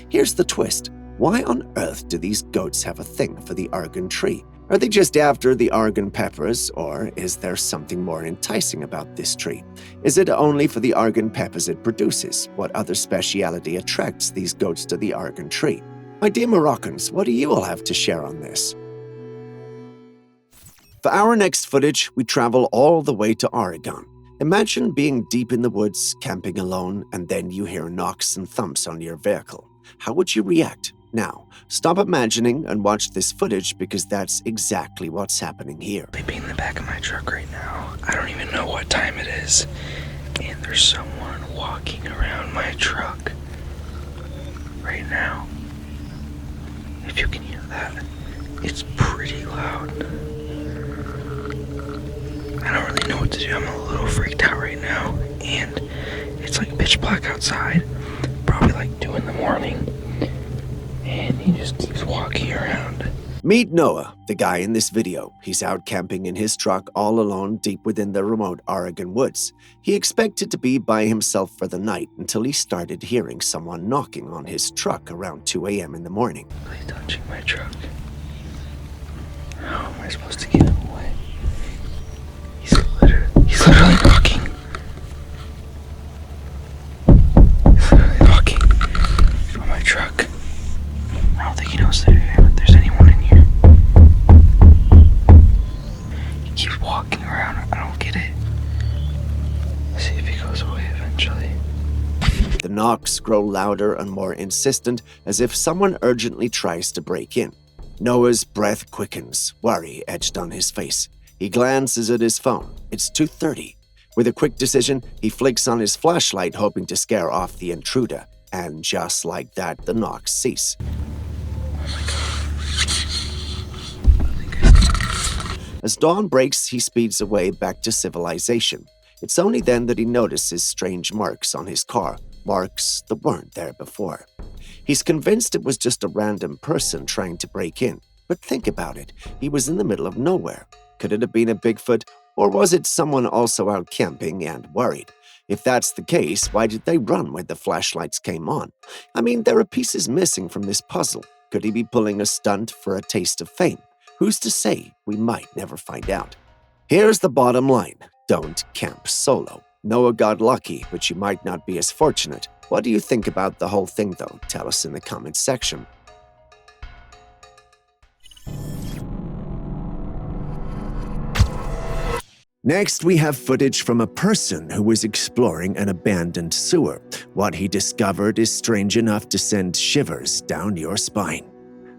Here's the twist. Why on earth do these goats have a thing for the argon tree? Are they just after the argon peppers, or is there something more enticing about this tree? Is it only for the argon peppers it produces? What other speciality attracts these goats to the argon tree? My dear Moroccans, what do you all have to share on this? For our next footage, we travel all the way to Oregon. Imagine being deep in the woods, camping alone, and then you hear knocks and thumps on your vehicle. How would you react? Now, stop imagining and watch this footage because that's exactly what's happening here. Sleeping in the back of my truck right now. I don't even know what time it is. And there's someone walking around my truck right now. If you can hear that, it's pretty loud. I don't really know what to do. I'm a little freaked out right now. And it's like pitch black outside. Probably like 2 in the morning. And he just keeps walking around. Meet Noah, the guy in this video. He's out camping in his truck all alone deep within the remote Oregon woods. He expected to be by himself for the night until he started hearing someone knocking on his truck around 2 a.m. in the morning. Really touching my truck. How am I supposed to get him away? He's literally knocking. He's literally knocking on my truck. I don't think he knows there's anyone in here. He keeps walking around. I don't get it. Let's see if he goes away eventually. The knocks grow louder and more insistent as if someone urgently tries to break in. Noah's breath quickens, worry etched on his face. He glances at his phone. It's 2:30. With a quick decision, he flicks on his flashlight hoping to scare off the intruder. And just like that, the knocks cease. As dawn breaks, he speeds away back to civilization. It's only then that he notices strange marks on his car, marks that weren't there before. He's convinced it was just a random person trying to break in. But think about it, he was in the middle of nowhere. Could it have been a Bigfoot, or was it someone also out camping and worried? If that's the case, why did they run when the flashlights came on? I mean, there are pieces missing from this puzzle. Could he be pulling a stunt for a taste of fame? Who's to say? We might never find out. Here's the bottom line. Don't camp solo. Noah got lucky, but you might not be as fortunate. What do you think about the whole thing, though? Tell us in the comments section. Next, we have footage from a person who was exploring an abandoned sewer. What he discovered is strange enough to send shivers down your spine.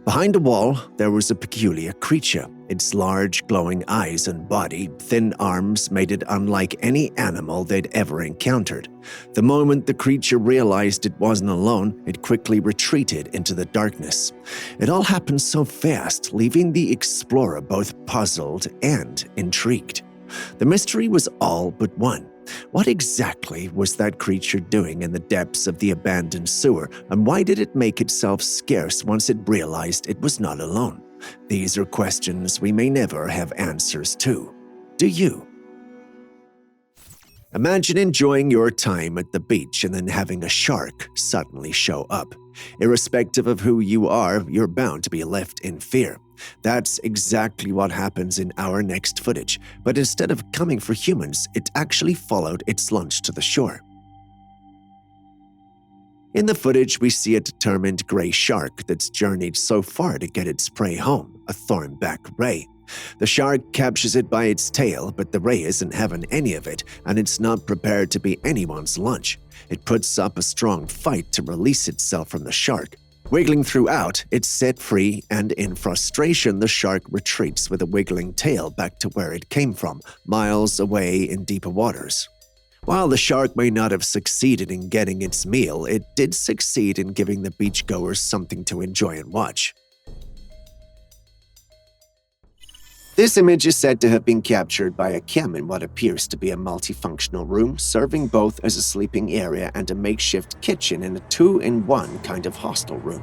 Behind a wall, there was a peculiar creature. Its large, glowing eyes and body, thin arms made it unlike any animal they'd ever encountered. The moment the creature realized it wasn't alone, it quickly retreated into the darkness. It all happened so fast, leaving the explorer both puzzled and intrigued. The mystery was all but one. What exactly was that creature doing in the depths of the abandoned sewer, and why did it make itself scarce once it realized it was not alone? These are questions we may never have answers to. Do you? Imagine enjoying your time at the beach and then having a shark suddenly show up. Irrespective of who you are, you're bound to be left in fear. That's exactly what happens in our next footage, but instead of coming for humans, it actually followed its lunch to the shore. In the footage, we see a determined gray shark that's journeyed so far to get its prey home, a thornback ray. The shark captures it by its tail, but the ray isn't having any of it, and it's not prepared to be anyone's lunch. It puts up a strong fight to release itself from the shark. Wiggling throughout, it's set free, and in frustration, the shark retreats with a wiggling tail back to where it came from, miles away in deeper waters. While the shark may not have succeeded in getting its meal, it did succeed in giving the beachgoers something to enjoy and watch. This image is said to have been captured by a cam in what appears to be a multifunctional room, serving both as a sleeping area and a makeshift kitchen in a two-in-one kind of hostel room.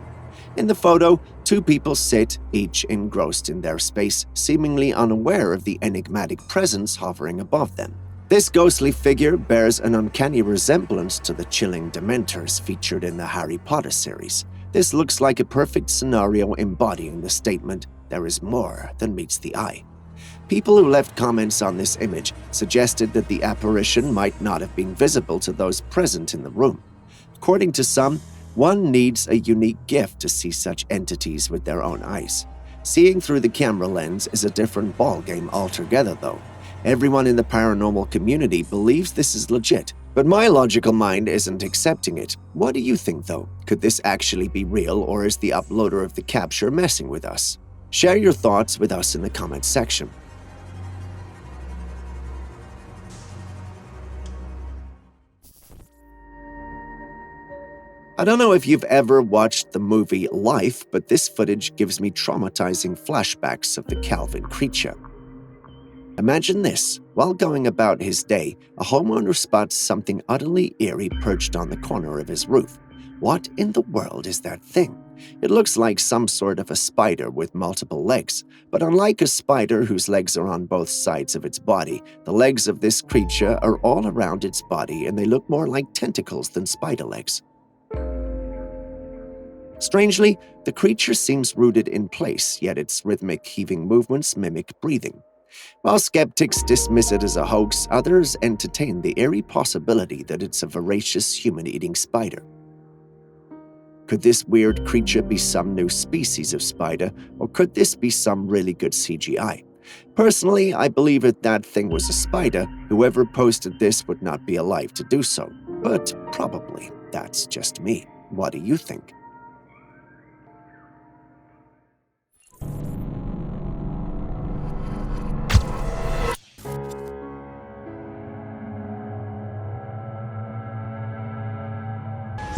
In the photo, two people sit, each engrossed in their space, seemingly unaware of the enigmatic presence hovering above them. This ghostly figure bears an uncanny resemblance to the chilling Dementors featured in the Harry Potter series. This looks like a perfect scenario embodying the statement, "There is more than meets the eye." People who left comments on this image suggested that the apparition might not have been visible to those present in the room. According to some, one needs a unique gift to see such entities with their own eyes. Seeing through the camera lens is a different ballgame altogether, though. Everyone in the paranormal community believes this is legit, but my logical mind isn't accepting it. What do you think, though? Could this actually be real, or is the uploader of the capture messing with us? Share your thoughts with us in the comments section. I don't know if you've ever watched the movie Life, but this footage gives me traumatizing flashbacks of the Calvin creature. Imagine this. While going about his day, a homeowner spots something utterly eerie perched on the corner of his roof. What in the world is that thing? It looks like some sort of a spider with multiple legs, but unlike a spider whose legs are on both sides of its body, the legs of this creature are all around its body and they look more like tentacles than spider legs. Strangely, the creature seems rooted in place, yet its rhythmic heaving movements mimic breathing. While skeptics dismiss it as a hoax, others entertain the eerie possibility that it's a voracious human-eating spider. Could this weird creature be some new species of spider, or could this be some really good CGI? Personally, I believe if that thing was a spider, whoever posted this would not be alive to do so. But probably that's just me. What do you think?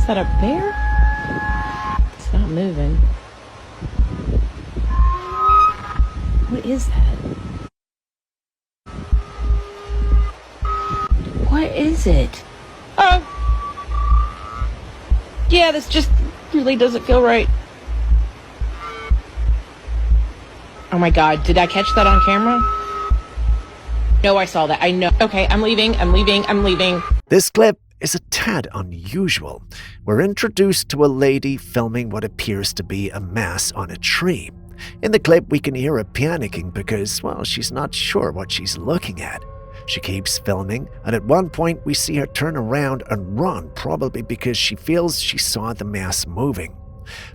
that a bear? It's not moving. What is that? What is it? Oh! Yeah, this just really doesn't feel right. Oh my god, did I catch that on camera? No, I saw that. I know. Okay, I'm leaving. This clip is a tad unusual. We're introduced to a lady filming what appears to be a mess on a tree. In the clip, we can hear her panicking because, well, she's not sure what she's looking at. She keeps filming, and at one point we see her turn around and run, probably because she feels she saw the mess moving.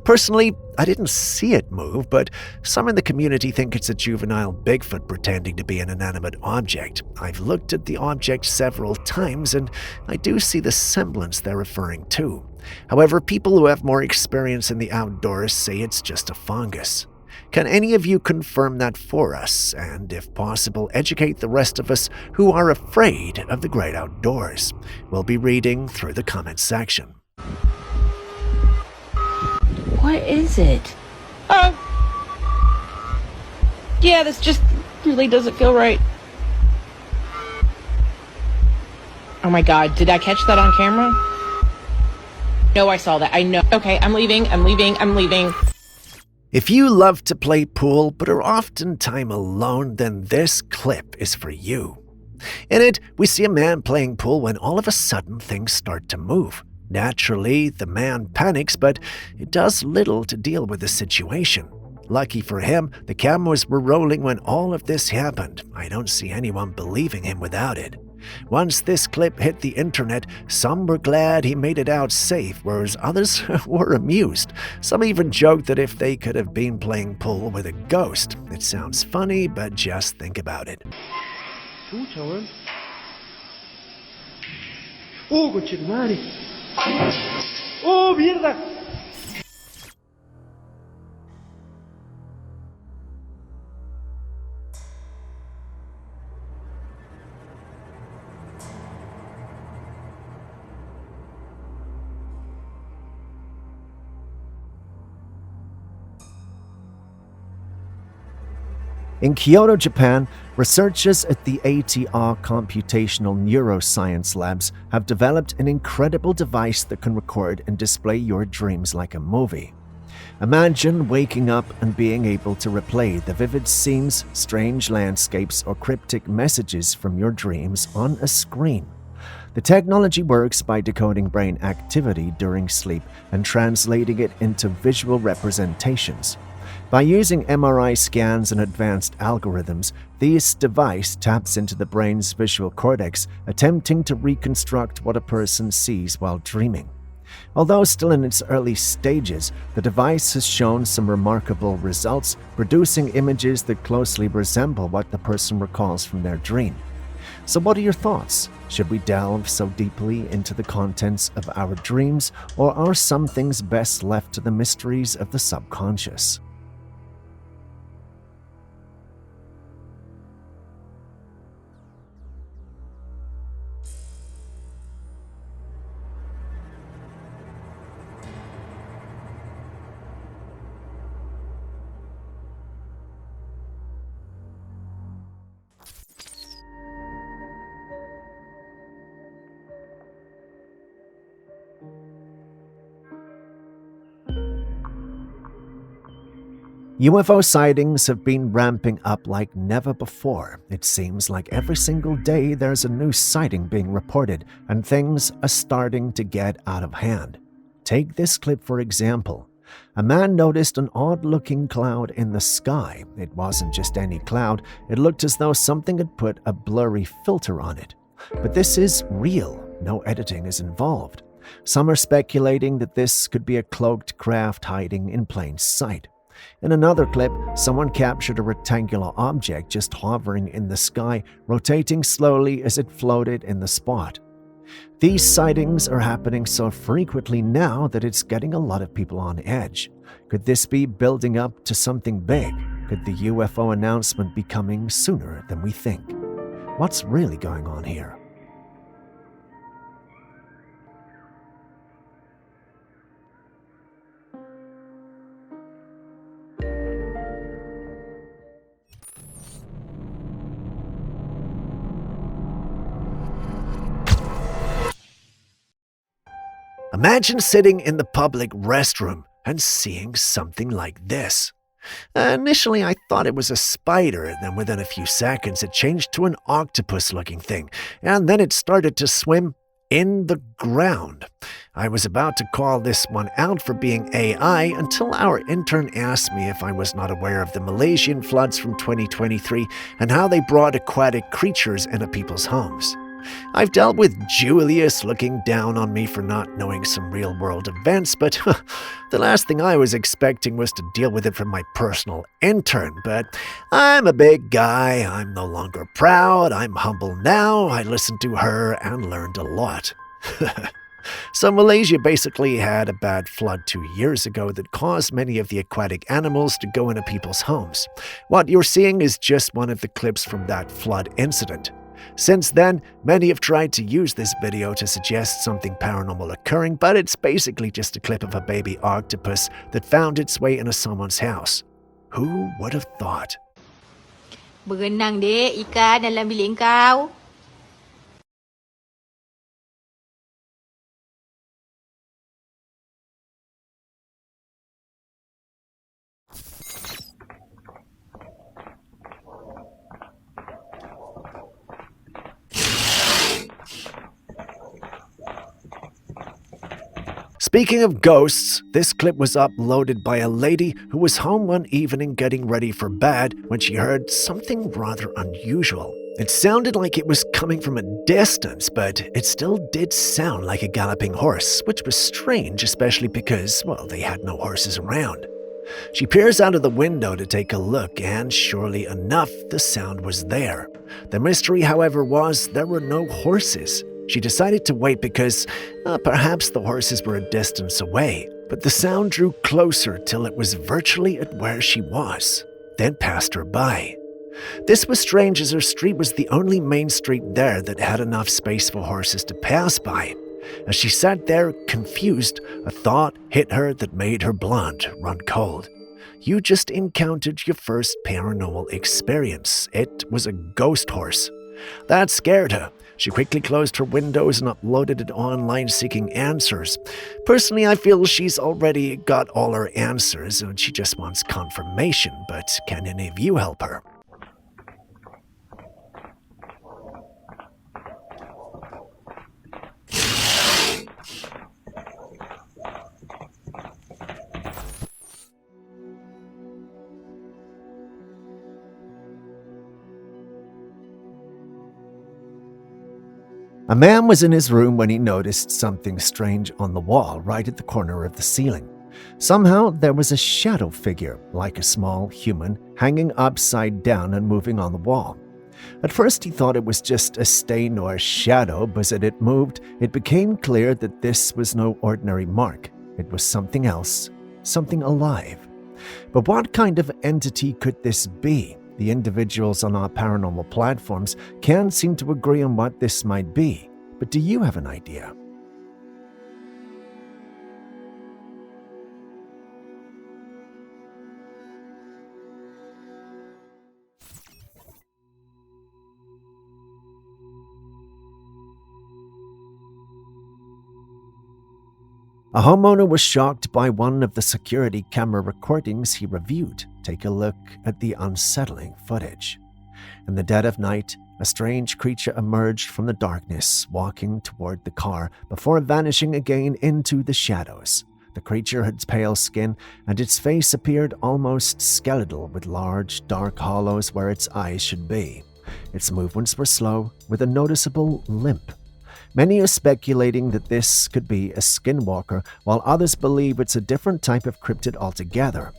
Personally, I didn't see it move, but some in the community think it's a juvenile Bigfoot pretending to be an inanimate object. I've looked at the object several times, and I do see the semblance they're referring to. However, people who have more experience in the outdoors say it's just a fungus. Can any of you confirm that for us, and if possible, educate the rest of us who are afraid of the great outdoors? We'll be reading through the comment section. What is it? Oh! Yeah, this just really doesn't feel right. Oh my god, did I catch that on camera? No, I saw that. I know. Okay, I'm leaving. If you love to play pool but are oftentimes alone, then this clip is for you. In it, we see a man playing pool when all of a sudden things start to move. Naturally, the man panics, but it does little to deal with the situation. Lucky for him, the cameras were rolling when all of this happened. I don't see anyone believing him without it. Once this clip hit the internet, some were glad he made it out safe, whereas others were amused. Some even joked that if they could have been playing pool with a ghost. It sounds funny, but just think about it. 초창은 오 그치 많이 오 미안하다. In Kyoto, Japan, researchers at the ATR Computational Neuroscience Labs have developed an incredible device that can record and display your dreams like a movie. Imagine waking up and being able to replay the vivid scenes, strange landscapes, or cryptic messages from your dreams on a screen. The technology works by decoding brain activity during sleep and translating it into visual representations. By using MRI scans and advanced algorithms, this device taps into the brain's visual cortex, attempting to reconstruct what a person sees while dreaming. Although still in its early stages, the device has shown some remarkable results, producing images that closely resemble what the person recalls from their dream. So what are your thoughts? Should we delve so deeply into the contents of our dreams, or are some things best left to the mysteries of the subconscious? UFO sightings have been ramping up like never before. It seems like every single day there's a new sighting being reported, and things are starting to get out of hand. Take this clip for example. A man noticed an odd-looking cloud in the sky. It wasn't just any cloud. It looked as though something had put a blurry filter on it. But this is real. No editing is involved. Some are speculating that this could be a cloaked craft hiding in plain sight. In another clip, someone captured a rectangular object just hovering in the sky, rotating slowly as it floated in the spot. These sightings are happening so frequently now that it's getting a lot of people on edge. Could this be building up to something big? Could the UFO announcement be coming sooner than we think? What's really going on here? Imagine sitting in the public restroom and seeing something like this. Initially, I thought it was a spider, then within a few seconds it changed to an octopus-looking thing, and then it started to swim in the ground. I was about to call this one out for being AI until our intern asked me if I was not aware of the Malaysian floods from 2023 and how they brought aquatic creatures into people's homes. I've dealt with Julius looking down on me for not knowing some real-world events, but the last thing I was expecting was to deal with it from my personal intern. But I'm a big guy, I'm no longer proud, I'm humble now, I listened to her and learned a lot. So Malaysia basically had a bad flood 2 years ago that caused many of the aquatic animals to go into people's homes. What you're seeing is just one of the clips from that flood incident. Since then, many have tried to use this video to suggest something paranormal occurring, but it's basically just a clip of a baby octopus that found its way into someone's house. Who would have thought? Berenang dek ikan dalam bilik kau. Speaking of ghosts, this clip was uploaded by a lady who was home one evening getting ready for bed when she heard something rather unusual. It sounded like it was coming from a distance, but it still did sound like a galloping horse, which was strange, especially because, well, they had no horses around. She peers out of the window to take a look, and surely enough, the sound was there. The mystery, however, was there were no horses. She decided to wait because perhaps the horses were a distance away, but the sound drew closer till it was virtually at where she was, then passed her by. This was strange as her street was the only main street there that had enough space for horses to pass by. As she sat there, confused, a thought hit her that made her blood run cold. You just encountered your first paranormal experience. It was a ghost horse. That scared her. She quickly closed her windows and uploaded it online seeking answers. Personally, I feel she's already got all her answers and she just wants confirmation, but can any of you help her? A man was in his room when he noticed something strange on the wall right at the corner of the ceiling. Somehow there was a shadow figure, like a small human, hanging upside down and moving on the wall. At first he thought it was just a stain or a shadow, but as it moved, it became clear that this was no ordinary mark. It was something else, something alive. But what kind of entity could this be? The individuals on our paranormal platforms can't seem to agree on what this might be, but do you have an idea? A homeowner was shocked by one of the security camera recordings he reviewed. Take a look at the unsettling footage. In the dead of night, a strange creature emerged from the darkness, walking toward the car before vanishing again into the shadows. The creature had pale skin, and its face appeared almost skeletal with large, dark hollows where its eyes should be. Its movements were slow, with a noticeable limp. Many are speculating that this could be a skinwalker, while others believe it's a different type of cryptid altogether.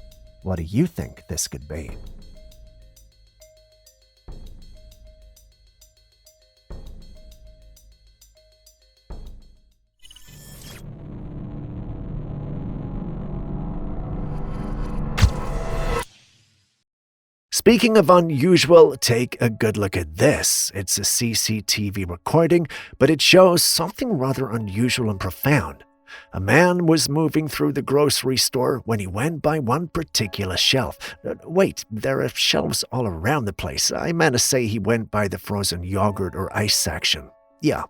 What do you think this could be? Speaking of unusual, take a good look at this. It's a CCTV recording, but it shows something rather unusual and profound. A man was moving through the grocery store when he went by one particular shelf. Wait, there are shelves all around the place. I meant to say he went by the frozen yogurt or ice section. Yeah.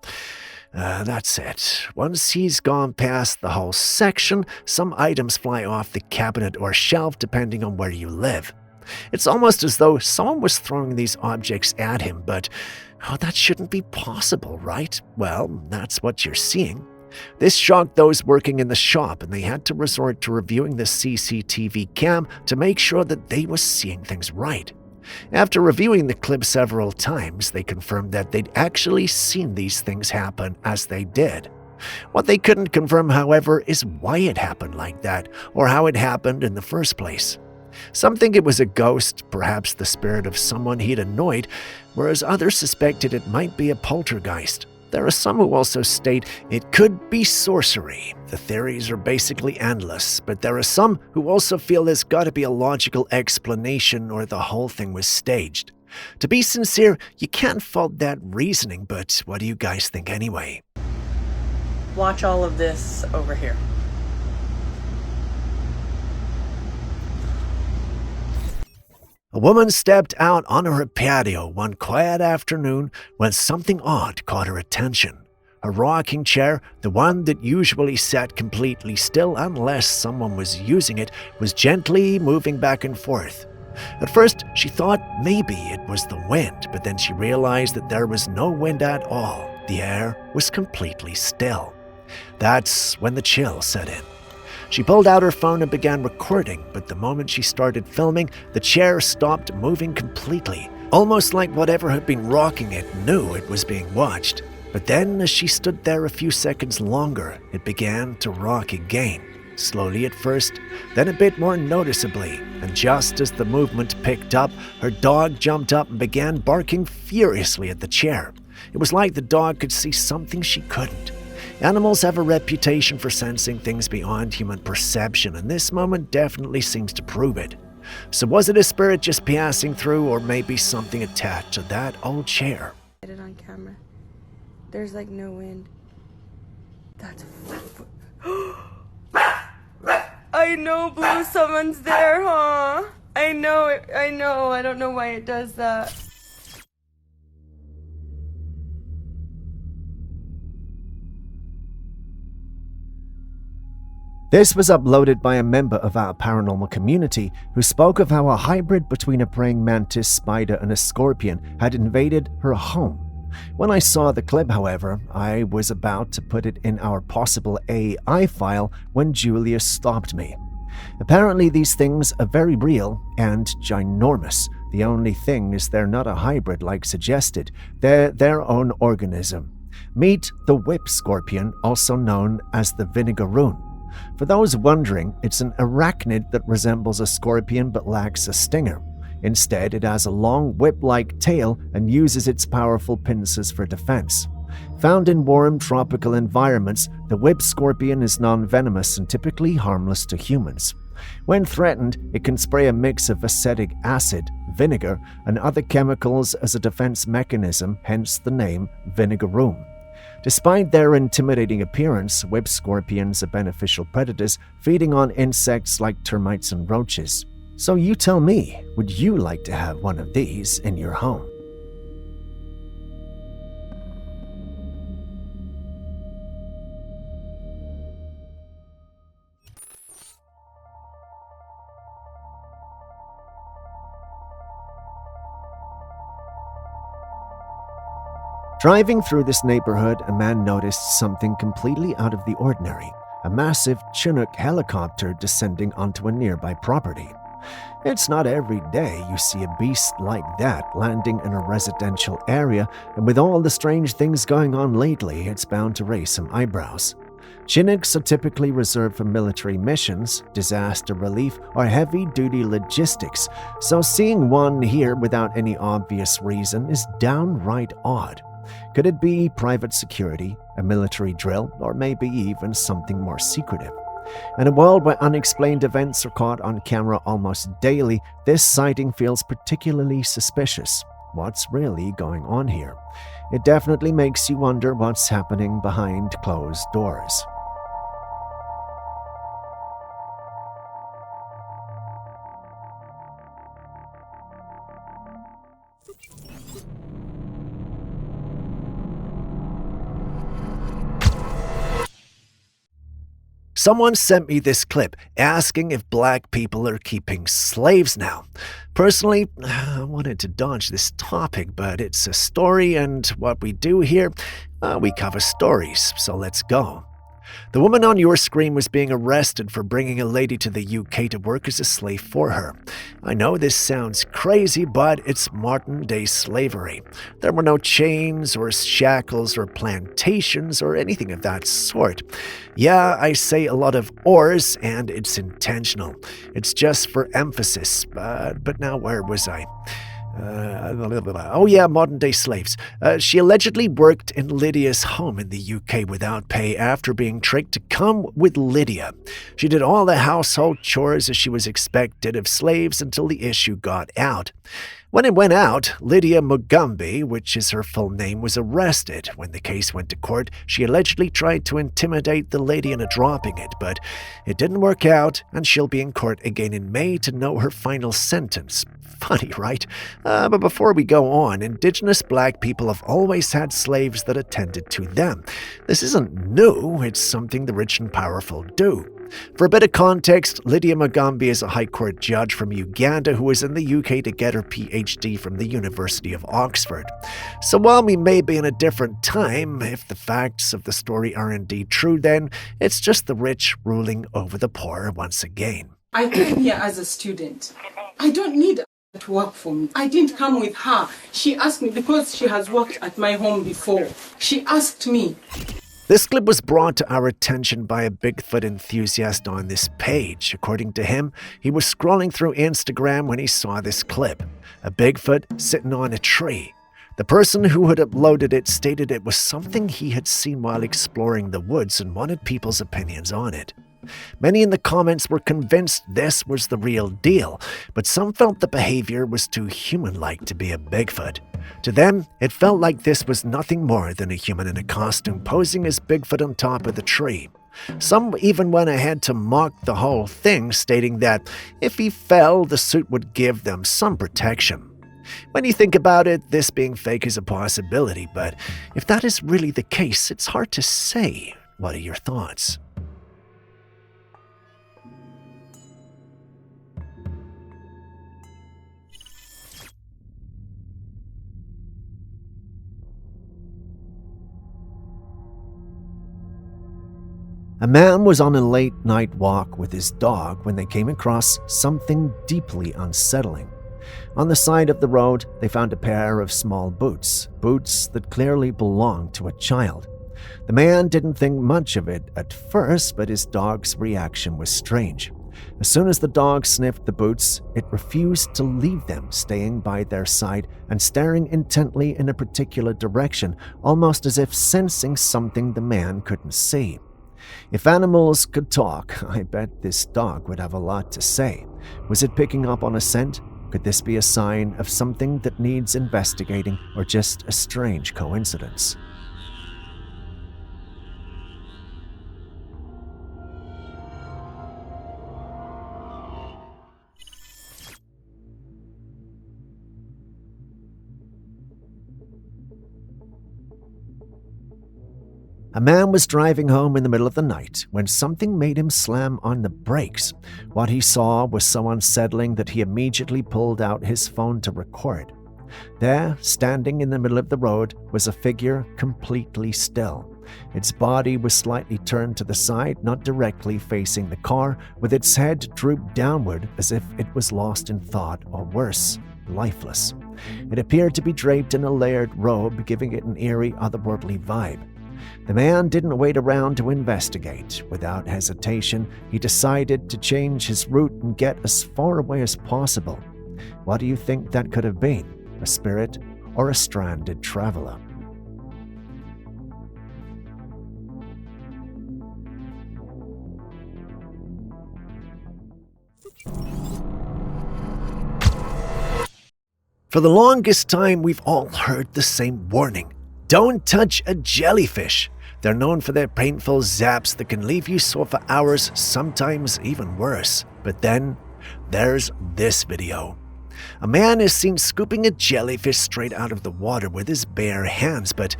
That's it. Once he's gone past the whole section, some items fly off the cabinet or shelf depending on where you live. It's almost as though someone was throwing these objects at him, but that shouldn't be possible, right? Well, that's what you're seeing. This shocked those working in the shop, and they had to resort to reviewing the CCTV cam to make sure that they were seeing things right. After reviewing the clip several times, they confirmed that they'd actually seen these things happen as they did. What they couldn't confirm, however, is why it happened like that, or how it happened in the first place. Some think it was a ghost, perhaps the spirit of someone he'd annoyed, whereas others suspected it might be a poltergeist. There are some who also state it could be sorcery. The theories are basically endless, but there are some who also feel there's got to be a logical explanation or the whole thing was staged. To be sincere, you can't fault that reasoning, but what do you guys think anyway? Watch all of this over here. A woman stepped out on her patio one quiet afternoon when something odd caught her attention. Her rocking chair, the one that usually sat completely still unless someone was using it, was gently moving back and forth. At first, she thought maybe it was the wind, but then she realized that there was no wind at all. The air was completely still. That's when the chill set in. She pulled out her phone and began recording, but the moment she started filming, the chair stopped moving completely, almost like whatever had been rocking it knew it was being watched. But then, as she stood there a few seconds longer, it began to rock again, slowly at first, then a bit more noticeably, and just as the movement picked up, her dog jumped up and began barking furiously at the chair. It was like the dog could see something she couldn't. Animals have a reputation for sensing things beyond human perception, and this moment definitely seems to prove it. So was it a spirit just passing through, or maybe something attached to that old chair? Get it on camera. There's like no wind. That's I know, Blue, someone's there, huh? I know it. I know. I don't know why it does that. This was uploaded by a member of our paranormal community who spoke of how a hybrid between a praying mantis, spider, and a scorpion had invaded her home. When I saw the clip, however, I was about to put it in our possible AI file when Julia stopped me. Apparently these things are very real and ginormous. The only thing is they're not a hybrid like suggested. They're their own organism. Meet the whip scorpion, also known as the vinegaroon. For those wondering, it's an arachnid that resembles a scorpion but lacks a stinger. Instead, it has a long whip-like tail and uses its powerful pincers for defense. Found in warm tropical environments, the whip scorpion is non-venomous and typically harmless to humans. When threatened, it can spray a mix of acetic acid, vinegar, and other chemicals as a defense mechanism, hence the name vinegaroon. Despite their intimidating appearance, whip scorpions are beneficial predators, feeding on insects like termites and roaches. So you tell me, would you like to have one of these in your home? Driving through this neighborhood, a man noticed something completely out of the ordinary, a massive Chinook helicopter descending onto a nearby property. It's not every day you see a beast like that landing in a residential area, and with all the strange things going on lately, it's bound to raise some eyebrows. Chinooks are typically reserved for military missions, disaster relief, or heavy-duty logistics, so seeing one here without any obvious reason is downright odd. Could it be private security, a military drill, or maybe even something more secretive? In a world where unexplained events are caught on camera almost daily, this sighting feels particularly suspicious. What's really going on here? It definitely makes you wonder what's happening behind closed doors. Someone sent me this clip asking if black people are keeping slaves now. Personally, I wanted to dodge this topic, but it's a story, and what we do here, we cover stories, so let's go. The woman on your screen was being arrested for bringing a lady to the UK to work as a slave for her. I know this sounds crazy, but it's modern-day slavery. There were no chains or shackles or plantations or anything of that sort. Yeah, I say a lot of ors, and it's intentional. It's just for emphasis. But now where was I? Modern-day slaves. She allegedly worked in Lydia's home in the UK without pay after being tricked to come with Lydia. She did all the household chores as she was expected of slaves until the issue got out. When it went out, Lydia Mugambi, which is her full name, was arrested. When the case went to court, she allegedly tried to intimidate the lady into dropping it, but it didn't work out, and she'll be in court again in May to know her final sentence. Funny, right? But before we go on, Indigenous black people have always had slaves that attended to them. This isn't new, it's something the rich and powerful do. For a bit of context, Lydia Mugambi is a High Court judge from Uganda who was in the UK to get her PhD from the University of Oxford. So while we may be in a different time, if the facts of the story are indeed true, then it's just the rich ruling over the poor once again. I came here as a student. I don't need to work for me. I didn't come with her. She asked me because she has worked at my home before. She asked me. This clip was brought to our attention by a Bigfoot enthusiast on this page. According to him, he was scrolling through Instagram when he saw this clip. A Bigfoot sitting on a tree. The person who had uploaded it stated it was something he had seen while exploring the woods and wanted people's opinions on it. Many in the comments were convinced this was the real deal, but some felt the behavior was too human-like to be a Bigfoot. To them, it felt like this was nothing more than a human in a costume posing as Bigfoot on top of the tree. Some even went ahead to mock the whole thing, stating that if he fell, the suit would give them some protection. When you think about it, this being fake is a possibility, but if that is really the case, it's hard to say. What are your thoughts? A man was on a late-night walk with his dog when they came across something deeply unsettling. On the side of the road, they found a pair of small boots that clearly belonged to a child. The man didn't think much of it at first, but his dog's reaction was strange. As soon as the dog sniffed the boots, it refused to leave them, staying by their side and staring intently in a particular direction, almost as if sensing something the man couldn't see. If animals could talk, I bet this dog would have a lot to say. Was it picking up on a scent? Could this be a sign of something that needs investigating, or just a strange coincidence? A man was driving home in the middle of the night when something made him slam on the brakes. What he saw was so unsettling that he immediately pulled out his phone to record. There, standing in the middle of the road, was a figure completely still. Its body was slightly turned to the side, not directly facing the car, with its head drooped downward as if it was lost in thought, or worse, lifeless. It appeared to be draped in a layered robe, giving it an eerie, otherworldly vibe. The man didn't wait around to investigate. Without hesitation, he decided to change his route and get as far away as possible. What do you think that could have been? A spirit or a stranded traveler? For the longest time, we've all heard the same warning. Don't touch a jellyfish. They're known for their painful zaps that can leave you sore for hours, sometimes even worse. But then, there's this video. A man is seen scooping a jellyfish straight out of the water with his bare hands, but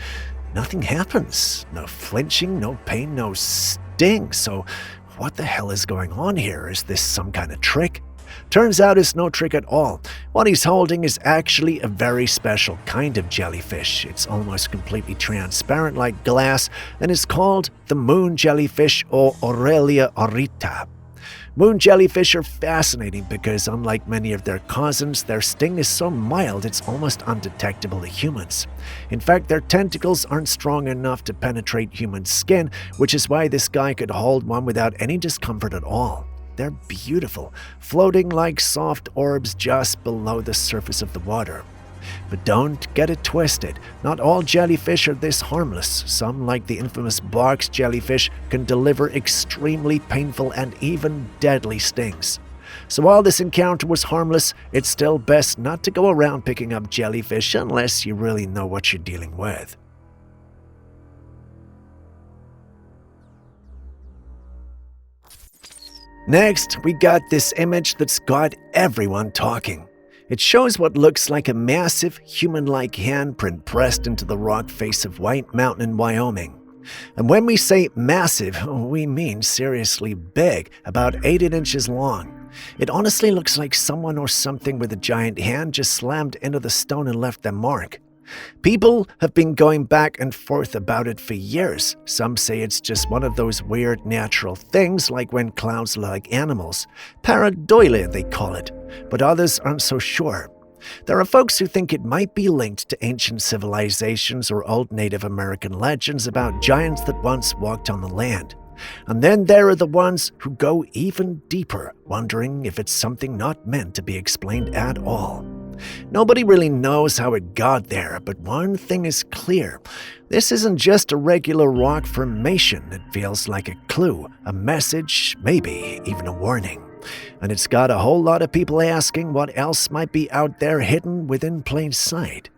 nothing happens. No flinching, no pain, no sting. So, what the hell is going on here? Is this some kind of trick? Turns out it's no trick at all. What he's holding is actually a very special kind of jellyfish. It's almost completely transparent like glass and is called the moon jellyfish or Aurelia aurita. Moon jellyfish are fascinating because, unlike many of their cousins, their sting is so mild it's almost undetectable to humans. In fact, their tentacles aren't strong enough to penetrate human skin, which is why this guy could hold one without any discomfort at all. They're beautiful, floating like soft orbs just below the surface of the water. But don't get it twisted. Not all jellyfish are this harmless. Some, like the infamous box jellyfish, can deliver extremely painful and even deadly stings. So while this encounter was harmless, it's still best not to go around picking up jellyfish unless you really know what you're dealing with. Next, we got this image that's got everyone talking. It shows what looks like a massive, human-like handprint pressed into the rock face of White Mountain in Wyoming. And when we say massive, we mean seriously big, about 8 inches long. It honestly looks like someone or something with a giant hand just slammed into the stone and left their mark. People have been going back and forth about it for years. Some say it's just one of those weird natural things like when clouds look like animals. Pareidolia, they call it. But others aren't so sure. There are folks who think it might be linked to ancient civilizations or old Native American legends about giants that once walked on the land. And then there are the ones who go even deeper, wondering if it's something not meant to be explained at all. Nobody really knows how it got there, but one thing is clear. This isn't just a regular rock formation. It feels like a clue, a message, maybe even a warning. And it's got a whole lot of people asking what else might be out there hidden within plain sight.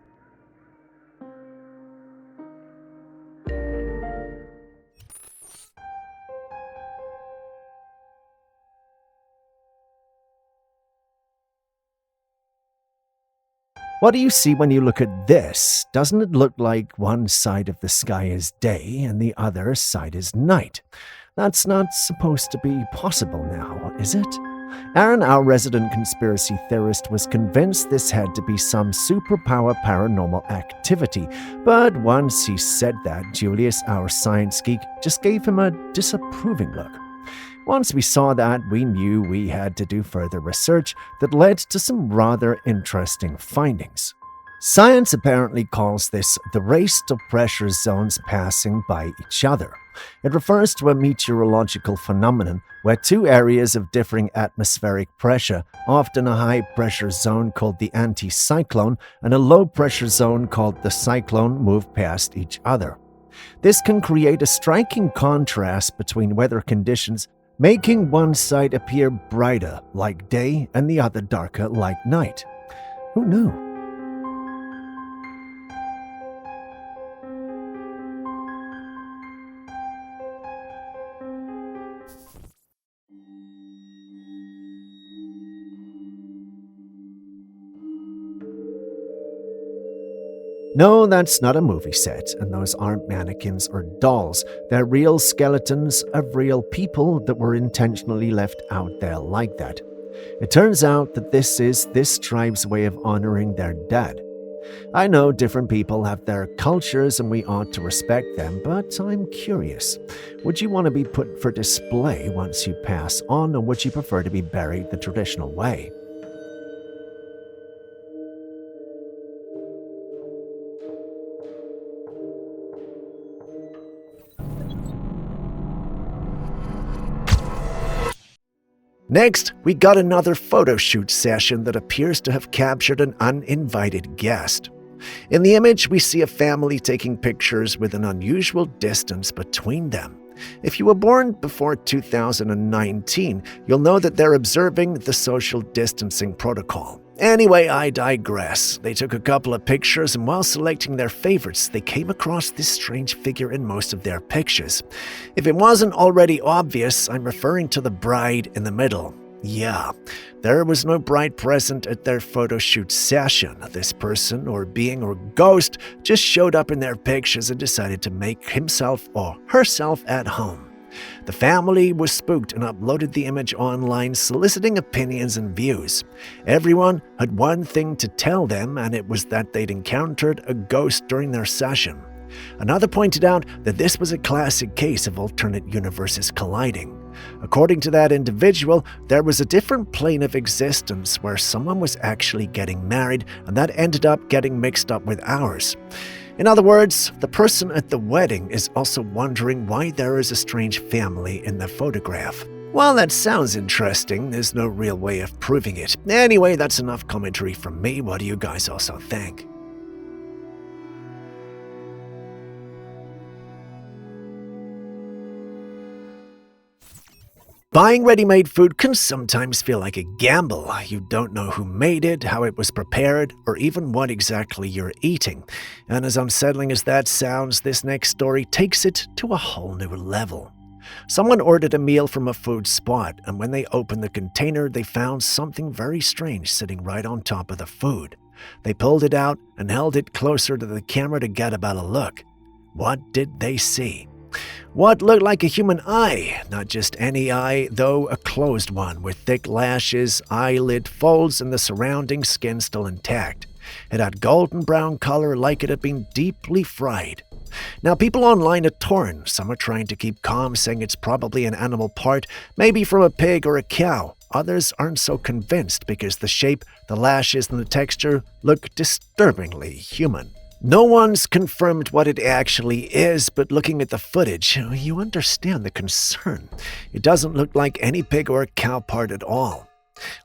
What do you see when you look at this? Doesn't it look like one side of the sky is day and the other side is night? That's not supposed to be possible now, is it? Aaron, our resident conspiracy theorist, was convinced this had to be some superpower paranormal activity, but once he said that, Julius, our science geek, just gave him a disapproving look. Once we saw that, we knew we had to do further research that led to some rather interesting findings. Science apparently calls this the race to pressure zones passing by each other. It refers to a meteorological phenomenon where two areas of differing atmospheric pressure, often a high-pressure zone called the anticyclone and a low-pressure zone called the cyclone, move past each other. This can create a striking contrast between weather conditions, making one side appear brighter like day and the other darker like night. Who knew? No, that's not a movie set, and those aren't mannequins or dolls. They're real skeletons of real people that were intentionally left out there like that. It turns out that this is this tribe's way of honoring their dead. I know different people have their cultures and we ought to respect them, but I'm curious. Would you want to be put for display once you pass on, or would you prefer to be buried the traditional way? Next, we got another photo shoot session that appears to have captured an uninvited guest. In the image, we see a family taking pictures with an unusual distance between them. If you were born before 2019, you'll know that they're observing the social distancing protocol. Anyway, I digress. They took a couple of pictures, and while selecting their favorites, they came across this strange figure in most of their pictures. If it wasn't already obvious, I'm referring to the bride in the middle. Yeah, there was no bride present at their photo shoot session. This person or being or ghost just showed up in their pictures and decided to make himself or herself at home. The family was spooked and uploaded the image online, soliciting opinions and views. Everyone had one thing to tell them, and it was that they'd encountered a ghost during their session. Another pointed out that this was a classic case of alternate universes colliding. According to that individual, there was a different plane of existence where someone was actually getting married, and that ended up getting mixed up with ours. In other words, the person at the wedding is also wondering why there is a strange family in the photograph. While that sounds interesting, there's no real way of proving it. Anyway, that's enough commentary from me. What do you guys also think? Buying ready-made food can sometimes feel like a gamble. You don't know who made it, how it was prepared, or even what exactly you're eating. And as unsettling as that sounds, this next story takes it to a whole new level. Someone ordered a meal from a food spot, and when they opened the container, they found something very strange sitting right on top of the food. They pulled it out and held it closer to the camera to get a better look. What did they see? What looked like a human eye, not just any eye, though a closed one with thick lashes, eyelid folds, and the surrounding skin still intact. It had golden brown color like it had been deeply fried. Now, people online are torn. Some are trying to keep calm, saying it's probably an animal part, maybe from a pig or a cow. Others aren't so convinced because the shape, the lashes, and the texture look disturbingly human. No one's confirmed what it actually is, but looking at the footage, you understand the concern. It doesn't look like any pig or cow part at all.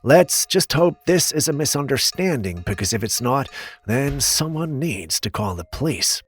Let's just hope this is a misunderstanding, because if it's not, then someone needs to call the police.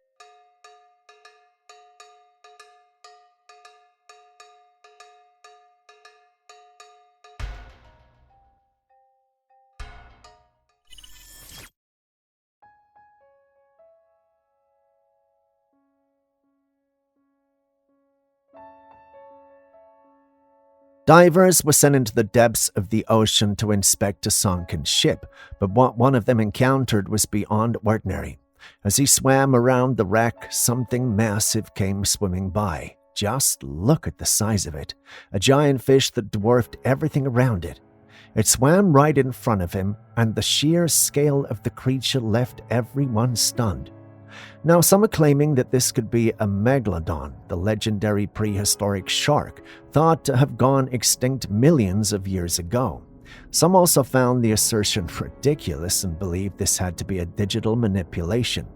Divers were sent into the depths of the ocean to inspect a sunken ship, but what one of them encountered was beyond ordinary. As he swam around the wreck, something massive came swimming by. Just look at the size of it. A giant fish that dwarfed everything around it. It swam right in front of him, and the sheer scale of the creature left everyone stunned. Now, some are claiming that this could be a MacLeod, the legendary prehistoric shark, thought to have gone extinct millions of years ago. Some also found the assertion ridiculous and believe this had to be a digital manipulation.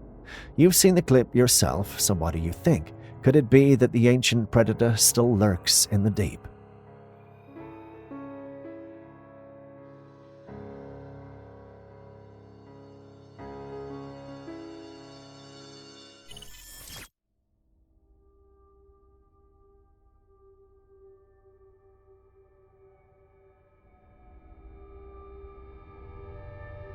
You've seen the clip yourself, so what do you think? Could it be that the ancient predator still lurks in the deep?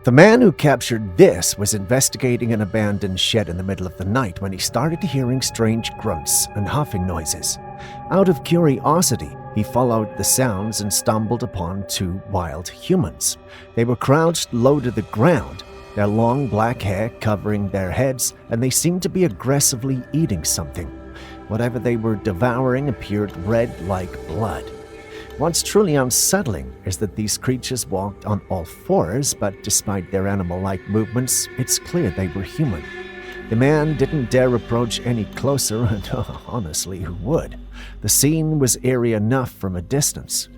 The man who captured this was investigating an abandoned shed in the middle of the night when he started hearing strange grunts and huffing noises. Out of curiosity, he followed the sounds and stumbled upon two wild humans. They were crouched low to the ground, their long black hair covering their heads, and they seemed to be aggressively eating something. Whatever they were devouring appeared red like blood. What's truly unsettling is that these creatures walked on all fours, but despite their animal-like movements, it's clear they were human. The man didn't dare approach any closer, and honestly, who would? The scene was eerie enough from a distance.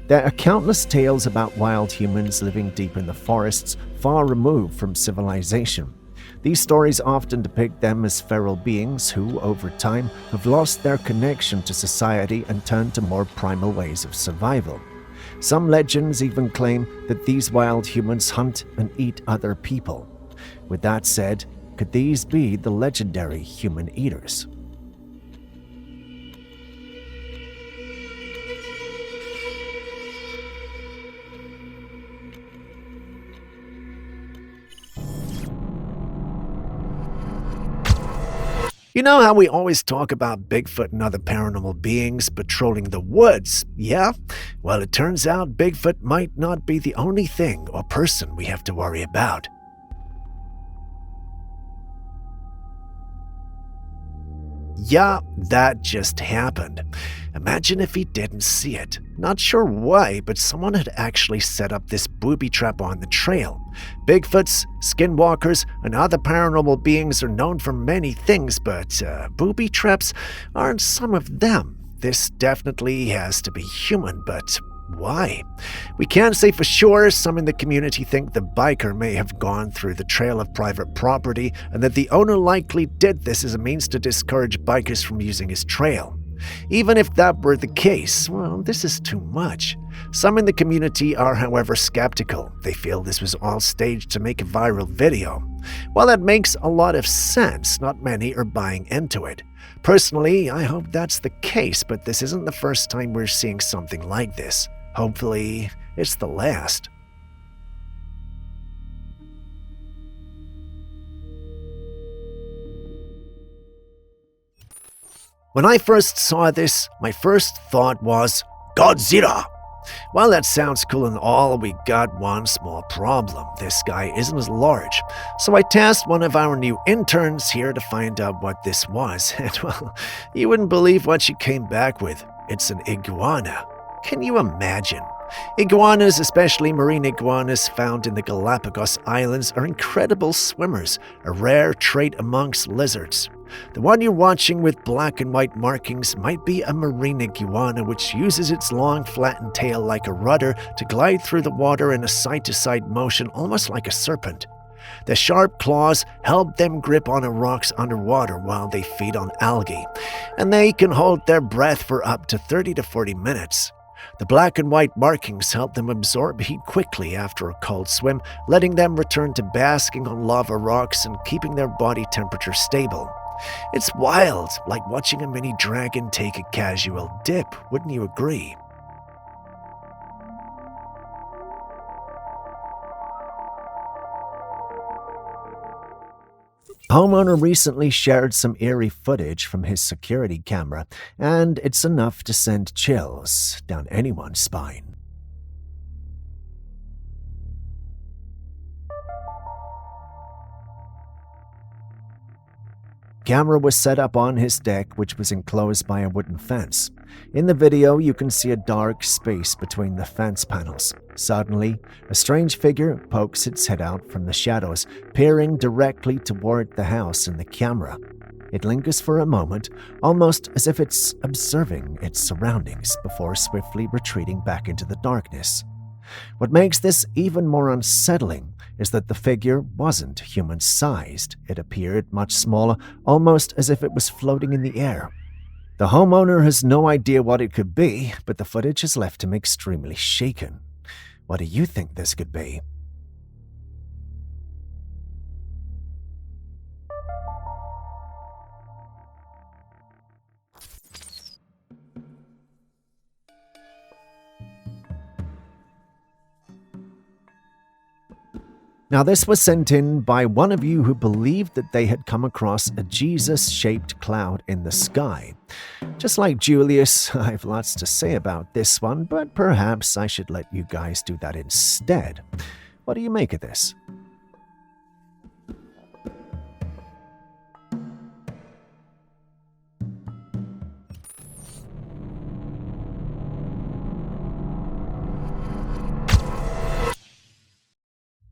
There are countless tales about wild humans living deep in the forests, far removed from civilization. These stories often depict them as feral beings who, over time, have lost their connection to society and turned to more primal ways of survival. Some legends even claim that these wild humans hunt and eat other people. With that said, could these be the legendary human eaters? You know how we always talk about Bigfoot and other paranormal beings patrolling the woods, yeah? Well, it turns out Bigfoot might not be the only thing or person we have to worry about. Yeah, that just happened. Imagine if he didn't see it. Not sure why, but someone had actually set up this booby trap on the trail. Bigfoots, skinwalkers, and other paranormal beings are known for many things, but booby traps aren't some of them. This definitely has to be human, but why? We can't say for sure. Some in the community think the biker may have gone through the trail of private property and that the owner likely did this as a means to discourage bikers from using his trail. Even if that were the case, well, this is too much. Some in the community are, however, skeptical. They feel this was all staged to make a viral video. While that makes a lot of sense, not many are buying into it. Personally, I hope that's the case, but this isn't the first time we're seeing something like this. Hopefully, it's the last. When I first saw this, my first thought was, Godzilla! While that sounds cool and all, we got one small problem. This guy isn't as large. So I tasked one of our new interns here to find out what this was, and well, you wouldn't believe what she came back with. It's an iguana. Can you imagine? Iguanas, especially marine iguanas found in the Galapagos Islands, are incredible swimmers, a rare trait amongst lizards. The one you're watching with black and white markings might be a marine iguana, which uses its long, flattened tail like a rudder to glide through the water in a side-to-side motion, almost like a serpent. The sharp claws help them grip onto rocks underwater while they feed on algae, and they can hold their breath for up to 30 to 40 minutes. The black and white markings help them absorb heat quickly after a cold swim, letting them return to basking on lava rocks and keeping their body temperature stable. It's wild, like watching a mini dragon take a casual dip, wouldn't you agree? A homeowner recently shared some eerie footage from his security camera, and it's enough to send chills down anyone's spine. Camera was set up on his deck, which was enclosed by a wooden fence. In the video, you can see a dark space between the fence panels. Suddenly, a strange figure pokes its head out from the shadows, peering directly toward the house in the camera. It lingers for a moment, almost as if it's observing its surroundings before swiftly retreating back into the darkness. What makes this even more unsettling is that the figure wasn't human-sized. It appeared much smaller, almost as if it was floating in the air. The homeowner has no idea what it could be, but the footage has left him extremely shaken. What do you think this could be? Now, this was sent in by one of you who believed that they had come across a Jesus-shaped cloud in the sky. Just like Julius, I have lots to say about this one, but perhaps I should let you guys do that instead. What do you make of this?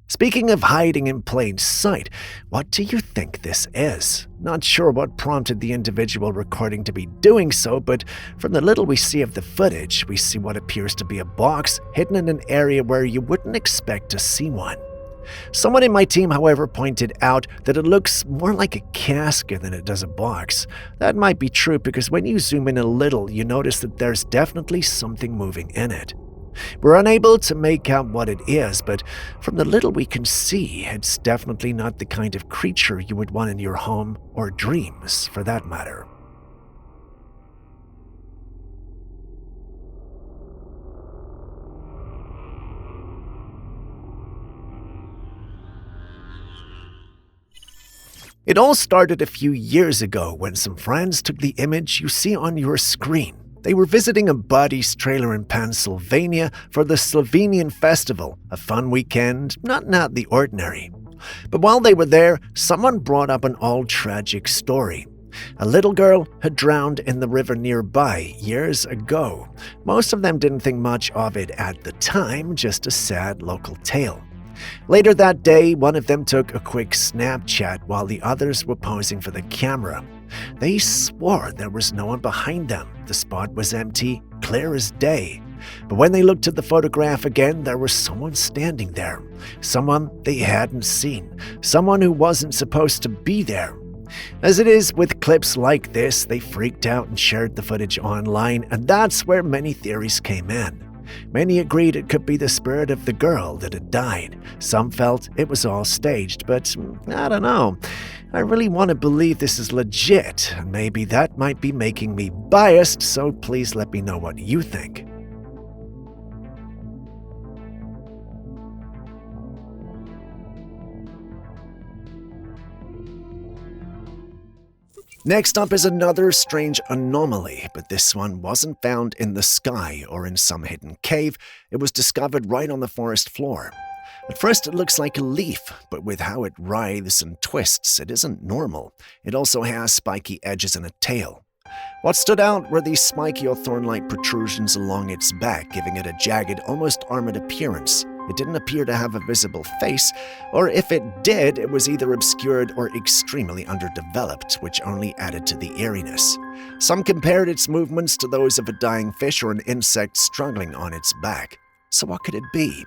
Speaking of hiding in plain sight, what do you think this is? Not sure what prompted the individual recording to be doing so, but from the little we see of the footage, we see what appears to be a box hidden in an area where you wouldn't expect to see one. Someone in my team, however, pointed out that it looks more like a casket than it does a box. That might be true because when you zoom in a little, you notice that there's definitely something moving in it. We're unable to make out what it is, but from the little we can see, it's definitely not the kind of creature you would want in your home or dreams, for that matter. It all started a few years ago when some friends took the image you see on your screen. They were visiting a buddy's trailer in Pennsylvania for the Slovenian Festival, a fun weekend, not out the ordinary. But while they were there, someone brought up an old tragic story. A little girl had drowned in the river nearby years ago. Most of them didn't think much of it at the time, just a sad local tale. Later that day, one of them took a quick Snapchat while the others were posing for the camera. They swore there was no one behind them. The spot was empty, clear as day. But when they looked at the photograph again, there was someone standing there. Someone they hadn't seen. Someone who wasn't supposed to be there. As it is with clips like this, they freaked out and shared the footage online, and that's where many theories came in. Many agreed it could be the spirit of the girl that had died. Some felt it was all staged, but I don't know. I really want to believe this is legit, and maybe that might be making me biased, so please let me know what you think. Next up is another strange anomaly, but this one wasn't found in the sky or in some hidden cave. It was discovered right on the forest floor. At first it looks like a leaf, but with how it writhes and twists, it isn't normal. It also has spiky edges and a tail. What stood out were these spiky or thorn-like protrusions along its back, giving it a jagged, almost armored appearance. It didn't appear to have a visible face, or if it did, it was either obscured or extremely underdeveloped, which only added to the eeriness. Some compared its movements to those of a dying fish or an insect struggling on its back. So what could it be?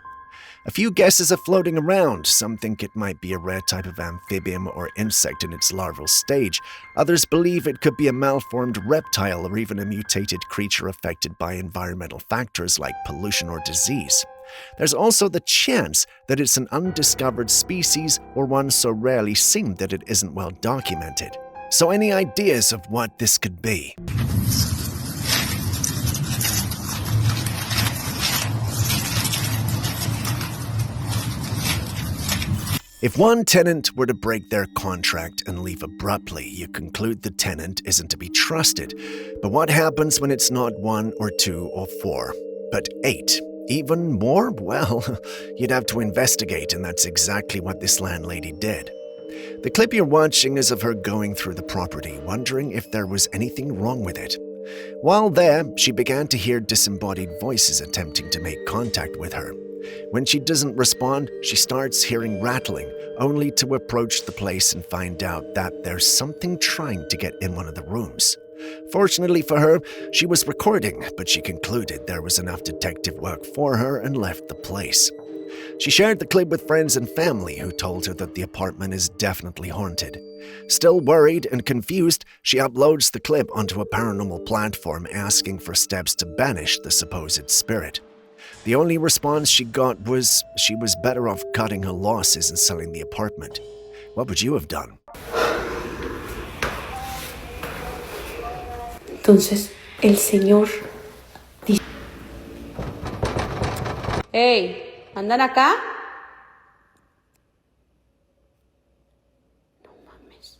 A few guesses are floating around. Some think it might be a rare type of amphibian or insect in its larval stage. Others believe it could be a malformed reptile or even a mutated creature affected by environmental factors like pollution or disease. There's also the chance that it's an undiscovered species or one so rarely seen that it isn't well documented. So any ideas of what this could be? If one tenant were to break their contract and leave abruptly, you conclude the tenant isn't to be trusted. But what happens when it's not 1 or 2 or 4, but 8? Even more? Well, you'd have to investigate, and that's exactly what this landlady did. The clip you're watching is of her going through the property, wondering if there was anything wrong with it. While there, she began to hear disembodied voices attempting to make contact with her. When she doesn't respond, she starts hearing rattling, only to approach the place and find out that there's something trying to get in one of the rooms. Fortunately for her, she was recording, but she concluded there was enough detective work for her and left the place. She shared the clip with friends and family who told her that the apartment is definitely haunted. Still worried and confused, she uploads the clip onto a paranormal platform asking for steps to banish the supposed spirit. The only response she got was she was better off cutting her losses and selling the apartment. What would you have done? Entonces, el Señor dice... Hey, ¿andan acá? No mames.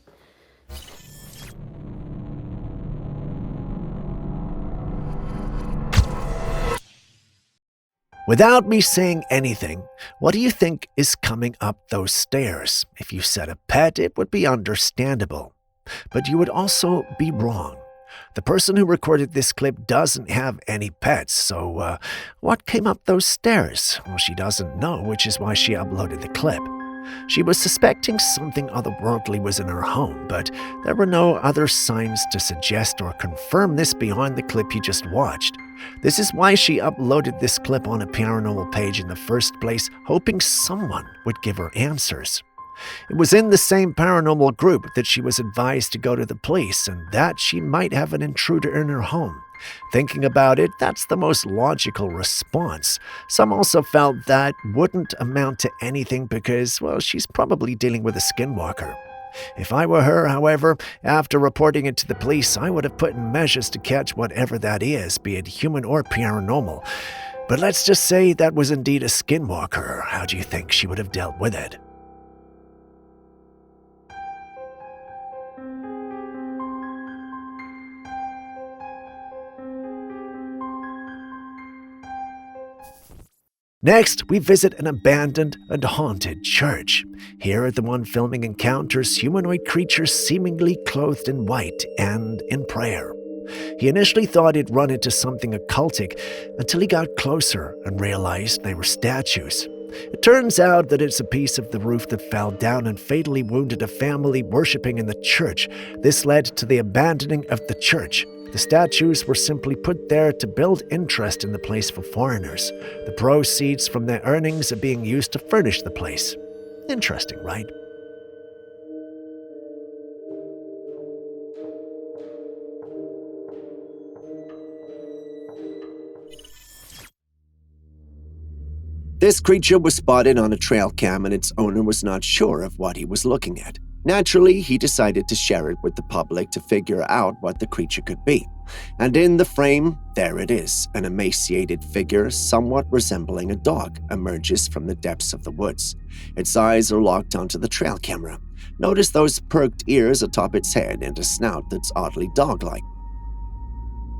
Without me saying anything, what do you think is coming up those stairs? If you said a pet, it would be understandable. But you would also be wrong. The person who recorded this clip doesn't have any pets, so what came up those stairs? Well, she doesn't know, which is why she uploaded the clip. She was suspecting something otherworldly was in her home, but there were no other signs to suggest or confirm this beyond the clip you just watched. This is why she uploaded this clip on a paranormal page in the first place, hoping someone would give her answers. It was in the same paranormal group that she was advised to go to the police and that she might have an intruder in her home. Thinking about it, that's the most logical response. Some also felt that wouldn't amount to anything because, well, she's probably dealing with a skinwalker. If I were her, however, after reporting it to the police, I would have put in measures to catch whatever that is, be it human or paranormal. But let's just say that was indeed a skinwalker. How do you think she would have dealt with it? Next, we visit an abandoned and haunted church. Here, the one filming encounters humanoid creatures seemingly clothed in white and in prayer. He initially thought he'd run into something occultic until he got closer and realized they were statues. It turns out that it's a piece of the roof that fell down and fatally wounded a family worshipping in the church. This led to the abandoning of the church. The statues were simply put there to build interest in the place for foreigners. The proceeds from their earnings are being used to furnish the place. Interesting, right? This creature was spotted on a Trailcam and its owner was not sure of what he was looking at. Naturally, he decided to share it with the public to figure out what the creature could be. And in the frame, there it is, an emaciated figure somewhat resembling a dog emerges from the depths of the woods. Its eyes are locked onto the trail camera. Notice those perked ears atop its head and a snout that's oddly dog-like.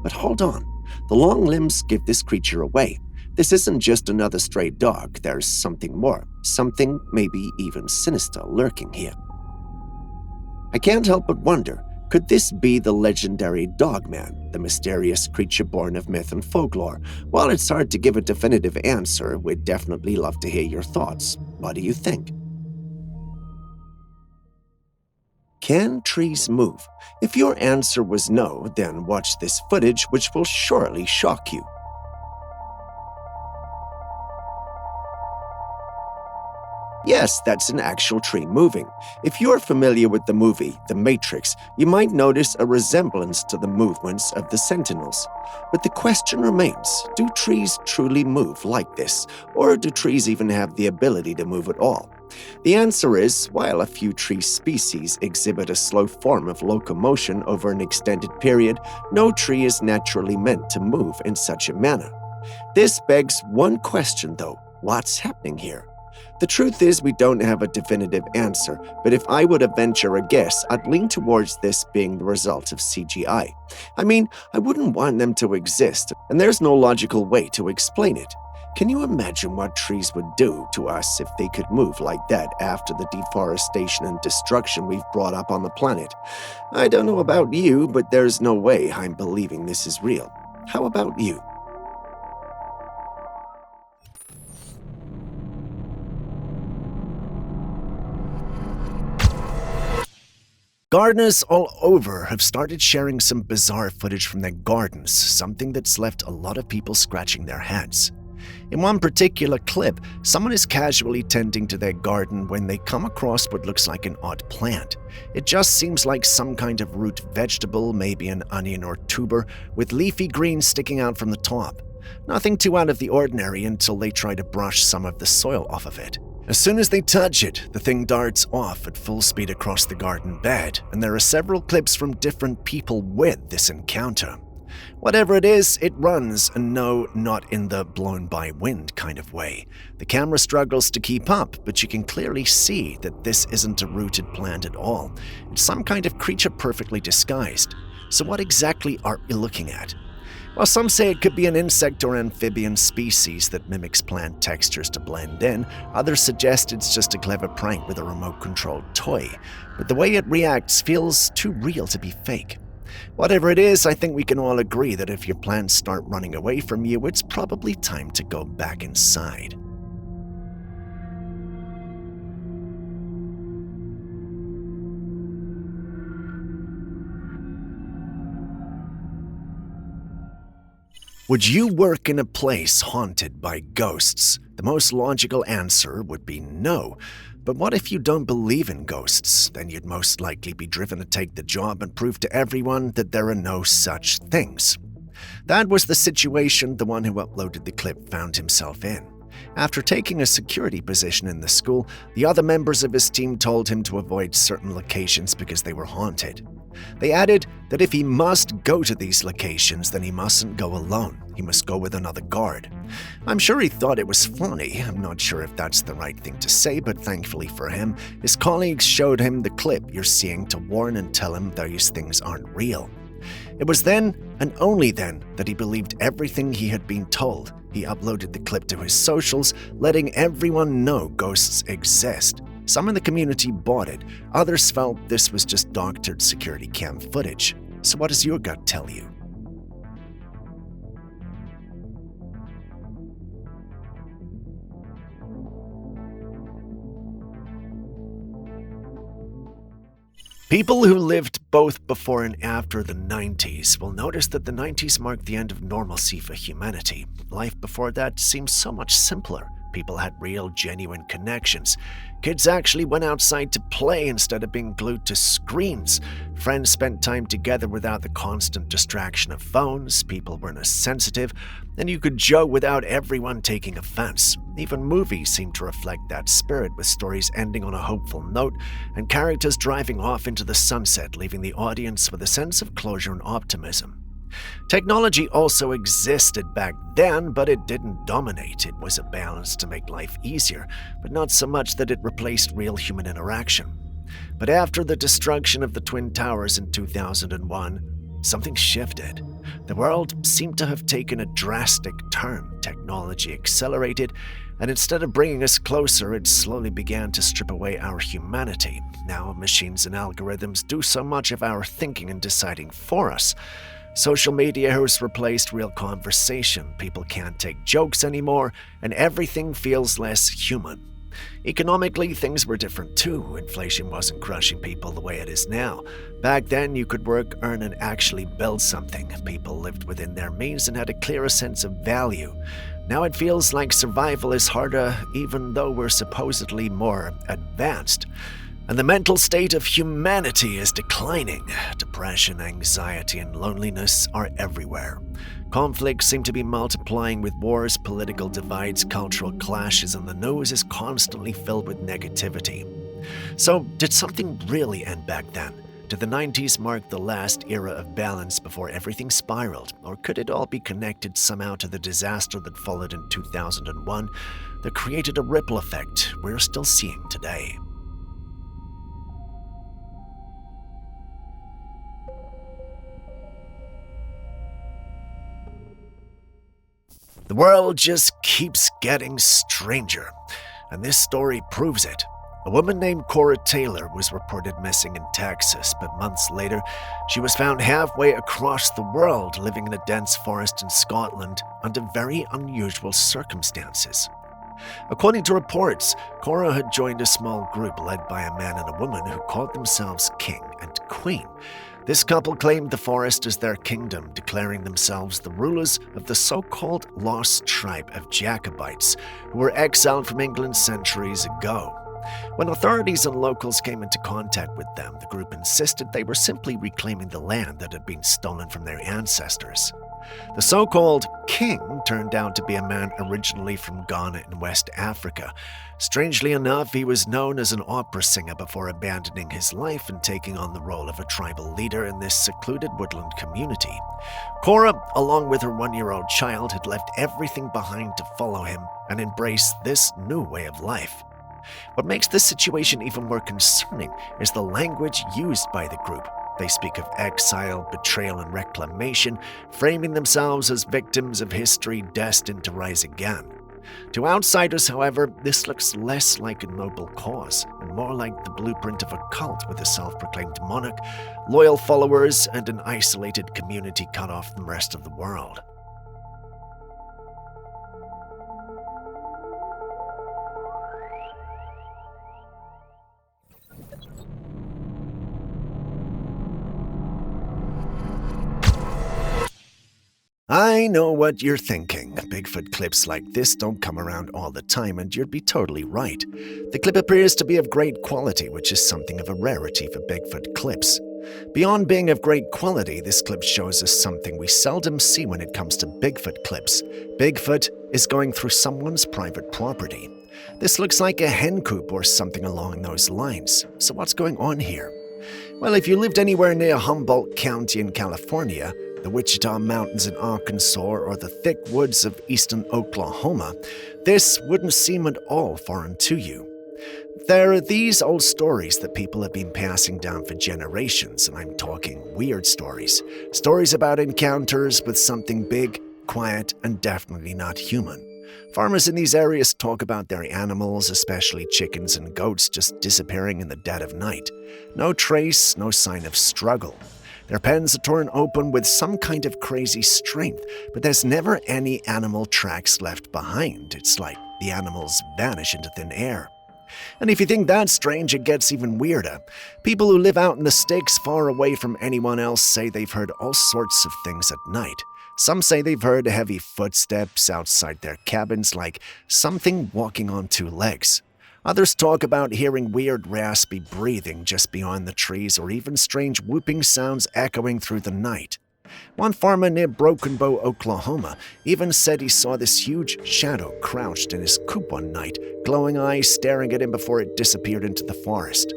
But hold on, the long limbs give this creature away. This isn't just another stray dog, there's something more, something maybe even sinister lurking here. I can't help but wonder, could this be the legendary Dogman, the mysterious creature born of myth and folklore? While it's hard to give a definitive answer, we'd definitely love to hear your thoughts. What do you think? Can trees move? If your answer was no, then watch this footage, which will surely shock you. Yes, that's an actual tree moving. If you're familiar with the movie The Matrix, you might notice a resemblance to the movements of the Sentinels. But the question remains, do trees truly move like this? Or do trees even have the ability to move at all? The answer is, while a few tree species exhibit a slow form of locomotion over an extended period, no tree is naturally meant to move in such a manner. This begs one question though, what's happening here? The truth is we don't have a definitive answer, but if I were to venture a guess, I'd lean towards this being the result of CGI. I mean, I wouldn't want them to exist, and there's no logical way to explain it. Can you imagine what trees would do to us if they could move like that after the deforestation and destruction we've brought up on the planet? I don't know about you, but there's no way I'm believing this is real. How about you? Gardeners all over have started sharing some bizarre footage from their gardens, something that's left a lot of people scratching their heads. In one particular clip, someone is casually tending to their garden when they come across what looks like an odd plant. It just seems like some kind of root vegetable, maybe an onion or tuber, with leafy greens sticking out from the top. Nothing too out of the ordinary until they try to brush some of the soil off of it. As soon as they touch it, the thing darts off at full speed across the garden bed, and there are several clips from different people with this encounter. Whatever it is, it runs, and no, not in the blown-by-wind kind of way. The camera struggles to keep up, but you can clearly see that this isn't a rooted plant at all. It's some kind of creature perfectly disguised. So what exactly are we looking at? While some say it could be an insect or amphibian species that mimics plant textures to blend in, others suggest it's just a clever prank with a remote-controlled toy. But the way it reacts feels too real to be fake. Whatever it is, I think we can all agree that if your plants start running away from you, it's probably time to go back inside. Would you work in a place haunted by ghosts? The most logical answer would be no. But what if you don't believe in ghosts? Then you'd most likely be driven to take the job and prove to everyone that there are no such things. That was the situation the one who uploaded the clip found himself in. After taking a security position in the school, the other members of his team told him to avoid certain locations because they were haunted. They added that if he must go to these locations, then he mustn't go alone. He must go with another guard. I'm sure he thought it was funny. I'm not sure if that's the right thing to say, but thankfully for him, his colleagues showed him the clip you're seeing to warn and tell him these things aren't real. It was then, and only then, that he believed everything he had been told. He uploaded the clip to his socials, letting everyone know ghosts exist. Some in the community bought it, others felt this was just doctored security cam footage. So what does your gut tell you? People who lived both before and after the 90s will notice that the 90s marked the end of normalcy for humanity. Life before that seemed so much simpler. People had real, genuine connections. Kids actually went outside to play instead of being glued to screens. Friends spent time together without the constant distraction of phones. People weren't as sensitive, and you could joke without everyone taking offense. Even movies seemed to reflect that spirit, with stories ending on a hopeful note and characters driving off into the sunset, leaving the audience with a sense of closure and optimism. Technology also existed back then, but it didn't dominate. It was a balance to make life easier, but not so much that it replaced real human interaction. But after the destruction of the Twin Towers in 2001, something shifted. The world seemed to have taken a drastic turn. Technology accelerated, and instead of bringing us closer, it slowly began to strip away our humanity. Now machines and algorithms do so much of our thinking and deciding for us. Social media has replaced real conversation, people can't take jokes anymore, and everything feels less human. Economically, things were different too. Inflation wasn't crushing people the way it is now. Back then, you could work, earn, and actually build something. People lived within their means and had a clearer sense of value. Now it feels like survival is harder, even though we're supposedly more advanced. And the mental state of humanity is declining. Depression, anxiety, and loneliness are everywhere. Conflicts seem to be multiplying with wars, political divides, cultural clashes, and the news is constantly filled with negativity. So, did something really end back then? Did the 90s mark the last era of balance before everything spiraled? Or could it all be connected somehow to the disaster that followed in 2001 that created a ripple effect we're still seeing today? The world just keeps getting stranger, and this story proves it. A woman named Cora Taylor was reported missing in Texas, but months later, she was found halfway across the world, living in a dense forest in Scotland under very unusual circumstances. According to reports, Cora had joined a small group led by a man and a woman who called themselves King and Queen. This couple claimed the forest as their kingdom, declaring themselves the rulers of the so-called lost tribe of Jacobites, who were exiled from England centuries ago. When authorities and locals came into contact with them, the group insisted they were simply reclaiming the land that had been stolen from their ancestors. The so-called king turned out to be a man originally from Ghana in West Africa. Strangely enough, he was known as an opera singer before abandoning his life and taking on the role of a tribal leader in this secluded woodland community. Cora, along with her one-year-old child, had left everything behind to follow him and embrace this new way of life. What makes this situation even more concerning is the language used by the group. They speak of exile, betrayal, and reclamation, framing themselves as victims of history destined to rise again. To outsiders, however, this looks less like a noble cause and more like the blueprint of a cult with a self-proclaimed monarch, loyal followers, and an isolated community cut off from the rest of the world. I know what you're thinking. Bigfoot clips like this don't come around all the time, and you'd be totally right. The clip appears to be of great quality, which is something of a rarity for Bigfoot clips. Beyond being of great quality, this clip shows us something we seldom see when it comes to Bigfoot clips. Bigfoot is going through someone's private property. This looks like a hen coop or something along those lines. So what's going on here? Well, if you lived anywhere near Humboldt County in California, the Wichita Mountains in Arkansas, or the thick woods of eastern Oklahoma, this wouldn't seem at all foreign to you. There are these old stories that people have been passing down for generations, and I'm talking weird stories. Stories about encounters with something big, quiet and definitely not human. Farmers in these areas talk about their animals, especially chickens and goats, just disappearing in the dead of night. No trace, no sign of struggle. Their pens are torn open with some kind of crazy strength, but there's never any animal tracks left behind. It's like the animals vanish into thin air. And if you think that's strange, it gets even weirder. People who live out in the sticks far away from anyone else say they've heard all sorts of things at night. Some say they've heard heavy footsteps outside their cabins, like something walking on two legs. Others talk about hearing weird raspy breathing just beyond the trees, or even strange whooping sounds echoing through the night. One farmer near Broken Bow, Oklahoma, even said he saw this huge shadow crouched in his coop one night, glowing eyes staring at him before it disappeared into the forest.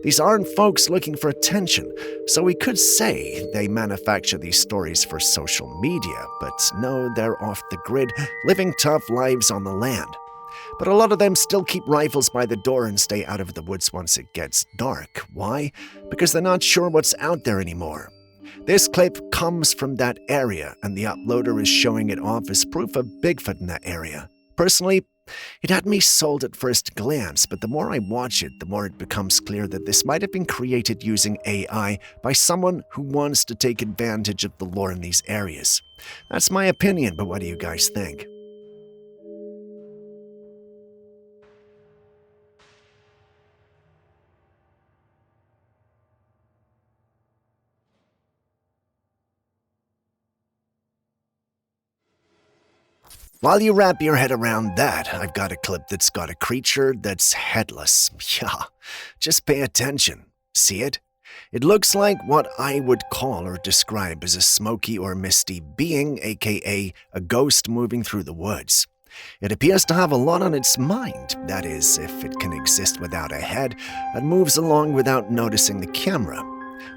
These aren't folks looking for attention, so we could say they manufacture these stories for social media, but no, they're off the grid, living tough lives on the land. But a lot of them still keep rifles by the door and stay out of the woods once it gets dark. Why? Because they're not sure what's out there anymore. This clip comes from that area, and the uploader is showing it off as proof of Bigfoot in that area. Personally, it had me sold at first glance, but the more I watch it, the more it becomes clear that this might have been created using AI by someone who wants to take advantage of the lore in these areas. That's my opinion, but what do you guys think? While you wrap your head around that, I've got a clip that's got a creature that's headless. Yeah, just pay attention. See it? It looks like what I would call or describe as a smoky or misty being, aka a ghost moving through the woods. It appears to have a lot on its mind, that is, if it can exist without a head and moves along without noticing the camera.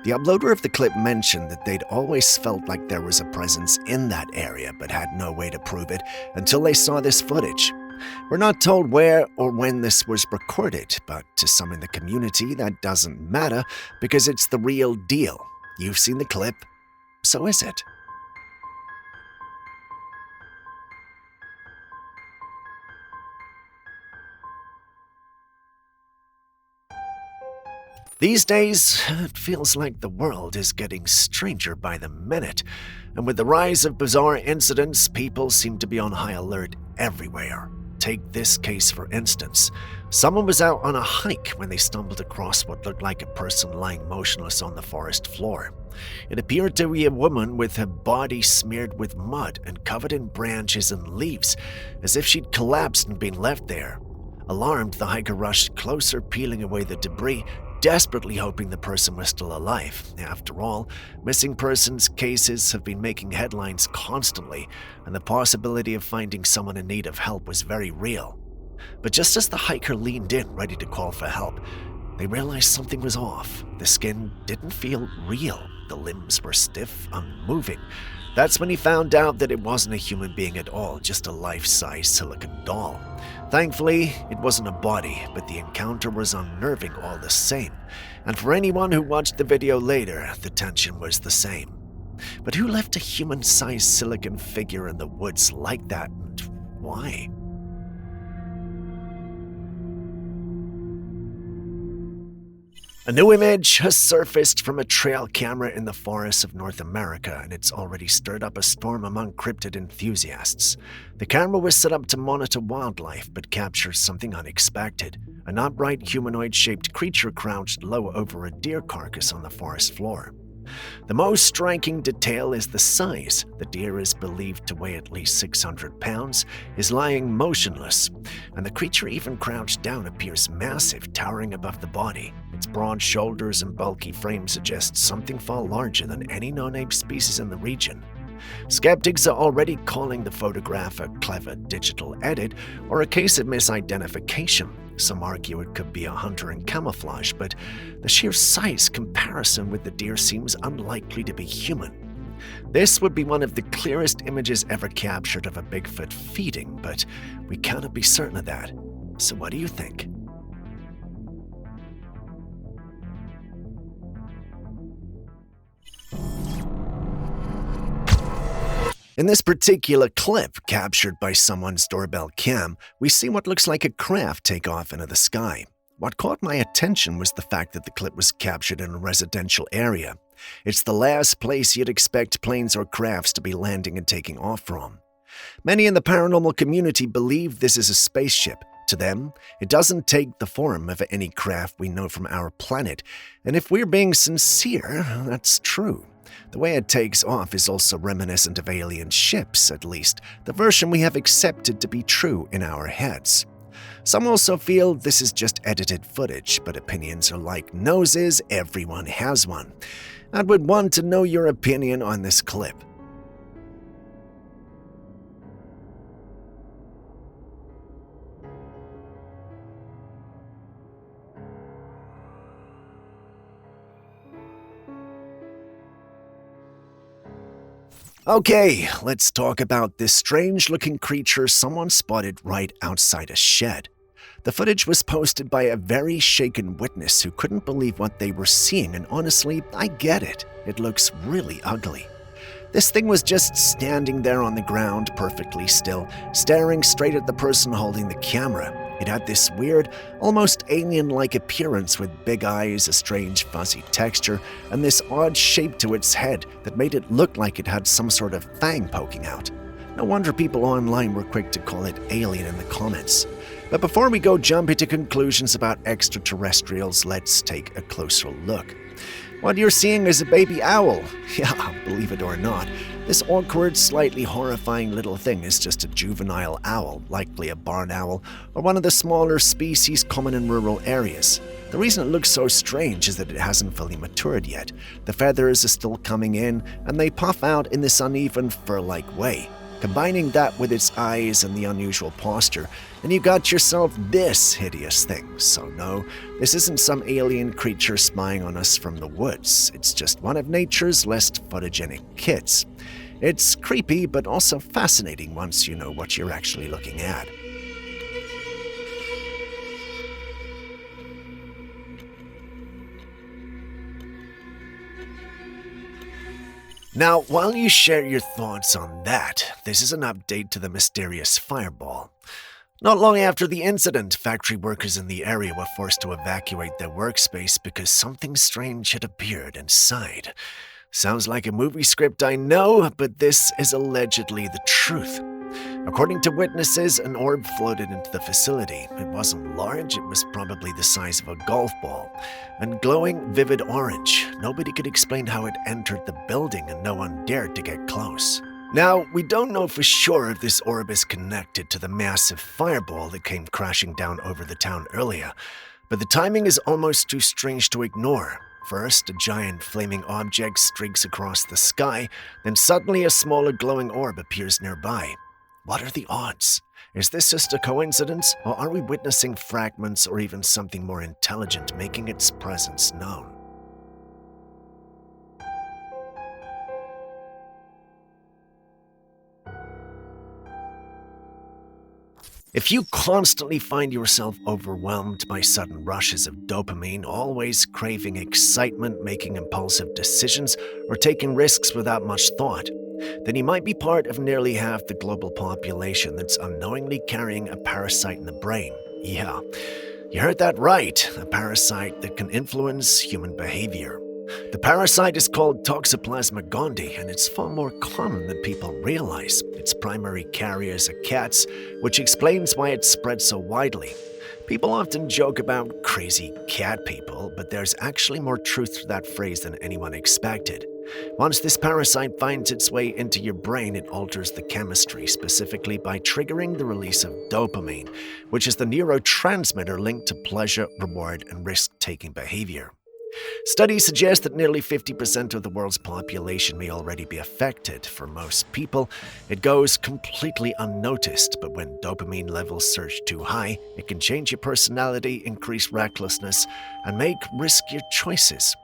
The uploader of the clip mentioned that they'd always felt like there was a presence in that area, but had no way to prove it until they saw this footage. We're not told where or when this was recorded, but to some in the community that doesn't matter because it's the real deal. You've seen the clip, so is it. These days, it feels like the world is getting stranger by the minute, and with the rise of bizarre incidents, people seem to be on high alert everywhere. Take this case for instance. Someone was out on a hike when they stumbled across what looked like a person lying motionless on the forest floor. It appeared to be a woman with her body smeared with mud and covered in branches and leaves, as if she'd collapsed and been left there. Alarmed, the hiker rushed closer, peeling away the debris, desperately hoping the person was still alive. After all, missing persons cases have been making headlines constantly, and the possibility of finding someone in need of help was very real. But just as the hiker leaned in, ready to call for help, they realized something was off. The skin didn't feel real. The limbs were stiff, unmoving. That's when he found out that it wasn't a human being at all, just a life-size silicone doll. Thankfully, it wasn't a body, but the encounter was unnerving all the same. And for anyone who watched the video later, the tension was the same. But who left a human-sized silicone figure in the woods like that, and why? A new image has surfaced from a trail camera in the forests of North America, and it's already stirred up a storm among cryptid enthusiasts. The camera was set up to monitor wildlife, but captures something unexpected. An upright humanoid-shaped creature crouched low over a deer carcass on the forest floor. The most striking detail is the size. The deer is believed to weigh at least 600 pounds, is lying motionless, and the creature even crouched down appears massive, towering above the body. Its broad shoulders and bulky frame suggest something far larger than any known-ape species in the region. Skeptics are already calling the photograph a clever digital edit or a case of misidentification. Some argue it could be a hunter in camouflage, but the sheer size comparison with the deer seems unlikely to be human. This would be one of the clearest images ever captured of a Bigfoot feeding, but we cannot be certain of that. So what do you think? In this particular clip, captured by someone's doorbell cam, we see what looks like a craft take off into the sky. What caught my attention was the fact that the clip was captured in a residential area. It's the last place you'd expect planes or crafts to be landing and taking off from. Many in the paranormal community believe this is a spaceship. To them, it doesn't take the form of any craft we know from our planet, and if we're being sincere, that's true. The way it takes off is also reminiscent of alien ships, at least the version we have accepted to be true in our heads. Some also feel this is just edited footage, but opinions are like noses, everyone has one. I would want to know your opinion on this clip. Okay, let's talk about this strange-looking creature someone spotted right outside a shed. The footage was posted by a very shaken witness who couldn't believe what they were seeing, and honestly, I get it. It looks really ugly. This thing was just standing there on the ground, perfectly still, staring straight at the person holding the camera. It had this weird, almost alien-like appearance with big eyes, a strange fuzzy texture, and this odd shape to its head that made it look like it had some sort of fang poking out. No wonder people online were quick to call it alien in the comments. But before we go jump into conclusions about extraterrestrials, let's take a closer look. What you're seeing is a baby owl. Yeah, believe it or not, this awkward, slightly horrifying little thing is just a juvenile owl, likely a barn owl, or one of the smaller species common in rural areas. The reason it looks so strange is that it hasn't fully matured yet. The feathers are still coming in, and they puff out in this uneven fur-like way. Combining that with its eyes and the unusual posture, and you got yourself this hideous thing. So no, this isn't some alien creature spying on us from the woods. It's just one of nature's less photogenic kids. It's creepy, but also fascinating once you know what you're actually looking at. Now, while you share your thoughts on that, this is an update to the mysterious fireball. Not long after the incident, factory workers in the area were forced to evacuate their workspace because something strange had appeared inside. Sounds like a movie script, I know, but this is allegedly the truth. According to witnesses, an orb floated into the facility. It wasn't large, it was probably the size of a golf ball, and glowing vivid orange. Nobody could explain how it entered the building, and no one dared to get close. Now, we don't know for sure if this orb is connected to the massive fireball that came crashing down over the town earlier, but the timing is almost too strange to ignore. First, a giant flaming object streaks across the sky, then suddenly a smaller glowing orb appears nearby. What are the odds? Is this just a coincidence, or are we witnessing fragments or even something more intelligent making its presence known? If you constantly find yourself overwhelmed by sudden rushes of dopamine, always craving excitement, making impulsive decisions, or taking risks without much thought, then you might be part of nearly half the global population that's unknowingly carrying a parasite in the brain. Yeah, you heard that right, a parasite that can influence human behavior. The parasite is called Toxoplasma gondii, and it's far more common than people realize. Its primary carriers are cats, which explains why it spreads so widely. People often joke about crazy cat people, but there's actually more truth to that phrase than anyone expected. Once this parasite finds its way into your brain, it alters the chemistry, specifically by triggering the release of dopamine, which is the neurotransmitter linked to pleasure, reward, and risk-taking behavior. Studies suggest that nearly 50% of the world's population may already be affected. For most people, it goes completely unnoticed, but when dopamine levels surge too high, it can change your personality, increase recklessness, and make riskier choices.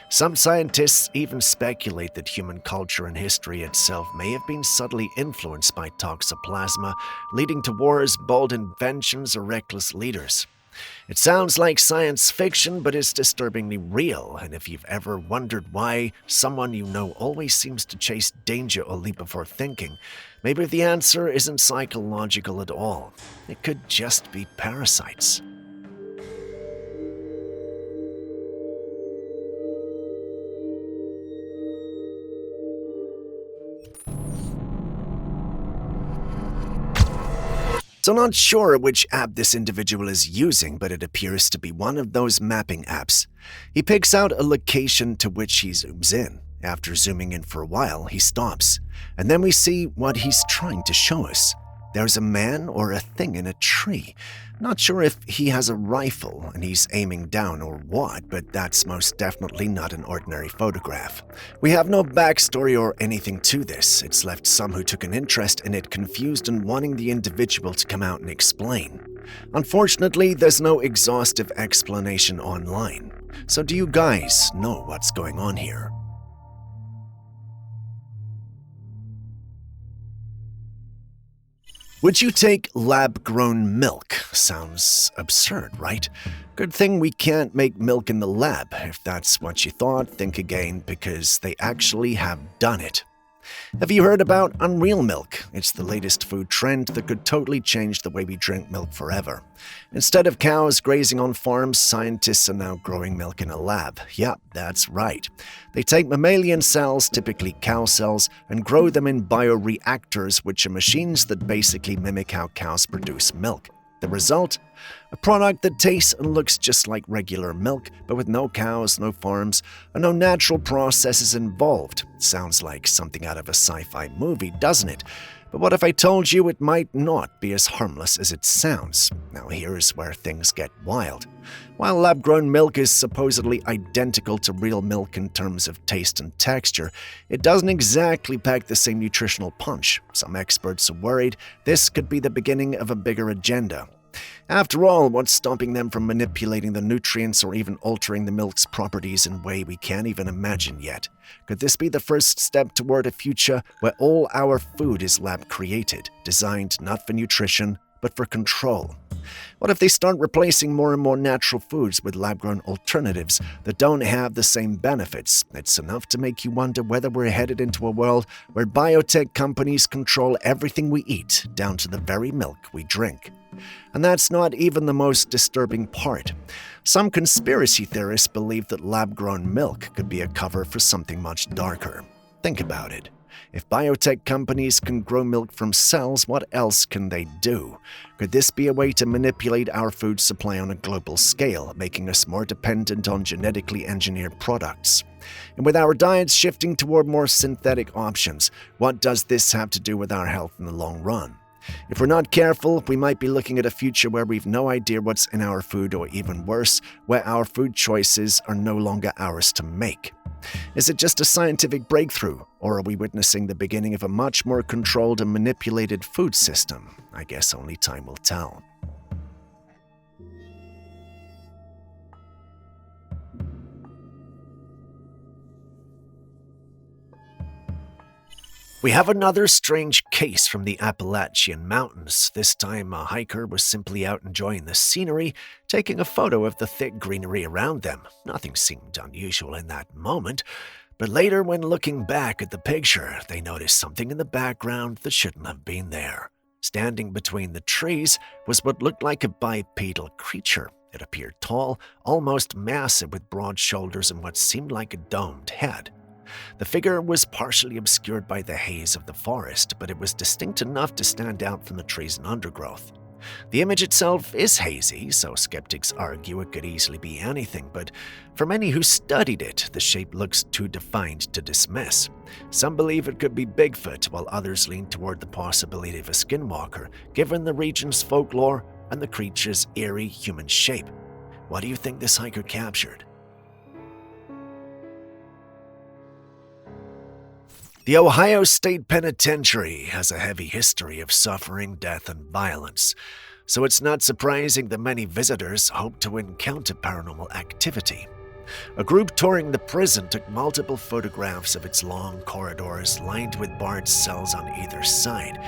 Some scientists even speculate that human culture and history itself may have been subtly influenced by toxoplasma, leading to wars, bold inventions, or reckless leaders. It sounds like science fiction, but it's disturbingly real, and if you've ever wondered why someone you know always seems to chase danger or leap before thinking, maybe the answer isn't psychological at all. It could just be parasites. So not sure which app this individual is using, but it appears to be one of those mapping apps. He picks out a location to which he zooms in. After zooming in for a while, he stops, and then we see what he's trying to show us. There's a man or a thing in a tree. Not sure if he has a rifle and he's aiming down or what, but that's most definitely not an ordinary photograph. We have no backstory or anything to this. It's left some who took an interest in it confused and wanting the individual to come out and explain. Unfortunately, there's no exhaustive explanation online. So do you guys know what's going on here? Would you take lab-grown milk? Sounds absurd, right? Good thing we can't make milk in the lab. If that's what you thought, think again, because they actually have done it. Have you heard about Unreal Milk? It's the latest food trend that could totally change the way we drink milk forever. Instead of cows grazing on farms, scientists are now growing milk in a lab. Yep, that's right. They take mammalian cells, typically cow cells, and grow them in bioreactors, which are machines that basically mimic how cows produce milk. The result? A product that tastes and looks just like regular milk, but with no cows, no farms, and no natural processes involved. Sounds like something out of a sci-fi movie, doesn't it? But what if I told you it might not be as harmless as it sounds? Now here's where things get wild. While lab-grown milk is supposedly identical to real milk in terms of taste and texture, it doesn't exactly pack the same nutritional punch. Some experts are worried this could be the beginning of a bigger agenda. After all, what's stopping them from manipulating the nutrients or even altering the milk's properties in a way we can't even imagine yet? Could this be the first step toward a future where all our food is lab-created, designed not for nutrition, but for control? What if they start replacing more and more natural foods with lab-grown alternatives that don't have the same benefits? It's enough to make you wonder whether we're headed into a world where biotech companies control everything we eat, down to the very milk we drink. And that's not even the most disturbing part. Some conspiracy theorists believe that lab-grown milk could be a cover for something much darker. Think about it. If biotech companies can grow milk from cells, what else can they do? Could this be a way to manipulate our food supply on a global scale, making us more dependent on genetically engineered products? And with our diets shifting toward more synthetic options, what does this have to do with our health in the long run? If we're not careful, we might be looking at a future where we've no idea what's in our food, or even worse, where our food choices are no longer ours to make. Is it just a scientific breakthrough, or are we witnessing the beginning of a much more controlled and manipulated food system? I guess only time will tell. We have another strange case from the Appalachian Mountains. This time, a hiker was simply out enjoying the scenery, taking a photo of the thick greenery around them. Nothing seemed unusual in that moment, but later, when looking back at the picture, they noticed something in the background that shouldn't have been there. Standing between the trees was what looked like a bipedal creature. It appeared tall, almost massive, with broad shoulders and what seemed like a domed head. The figure was partially obscured by the haze of the forest, but it was distinct enough to stand out from the trees and undergrowth. The image itself is hazy, so skeptics argue it could easily be anything, but for many who studied it, the shape looks too defined to dismiss. Some believe it could be Bigfoot, while others lean toward the possibility of a skinwalker, given the region's folklore and the creature's eerie human shape. What do you think this hiker captured? The Ohio State Penitentiary has a heavy history of suffering, death, and violence, so it's not surprising that many visitors hope to encounter paranormal activity. A group touring the prison took multiple photographs of its long corridors lined with barred cells on either side.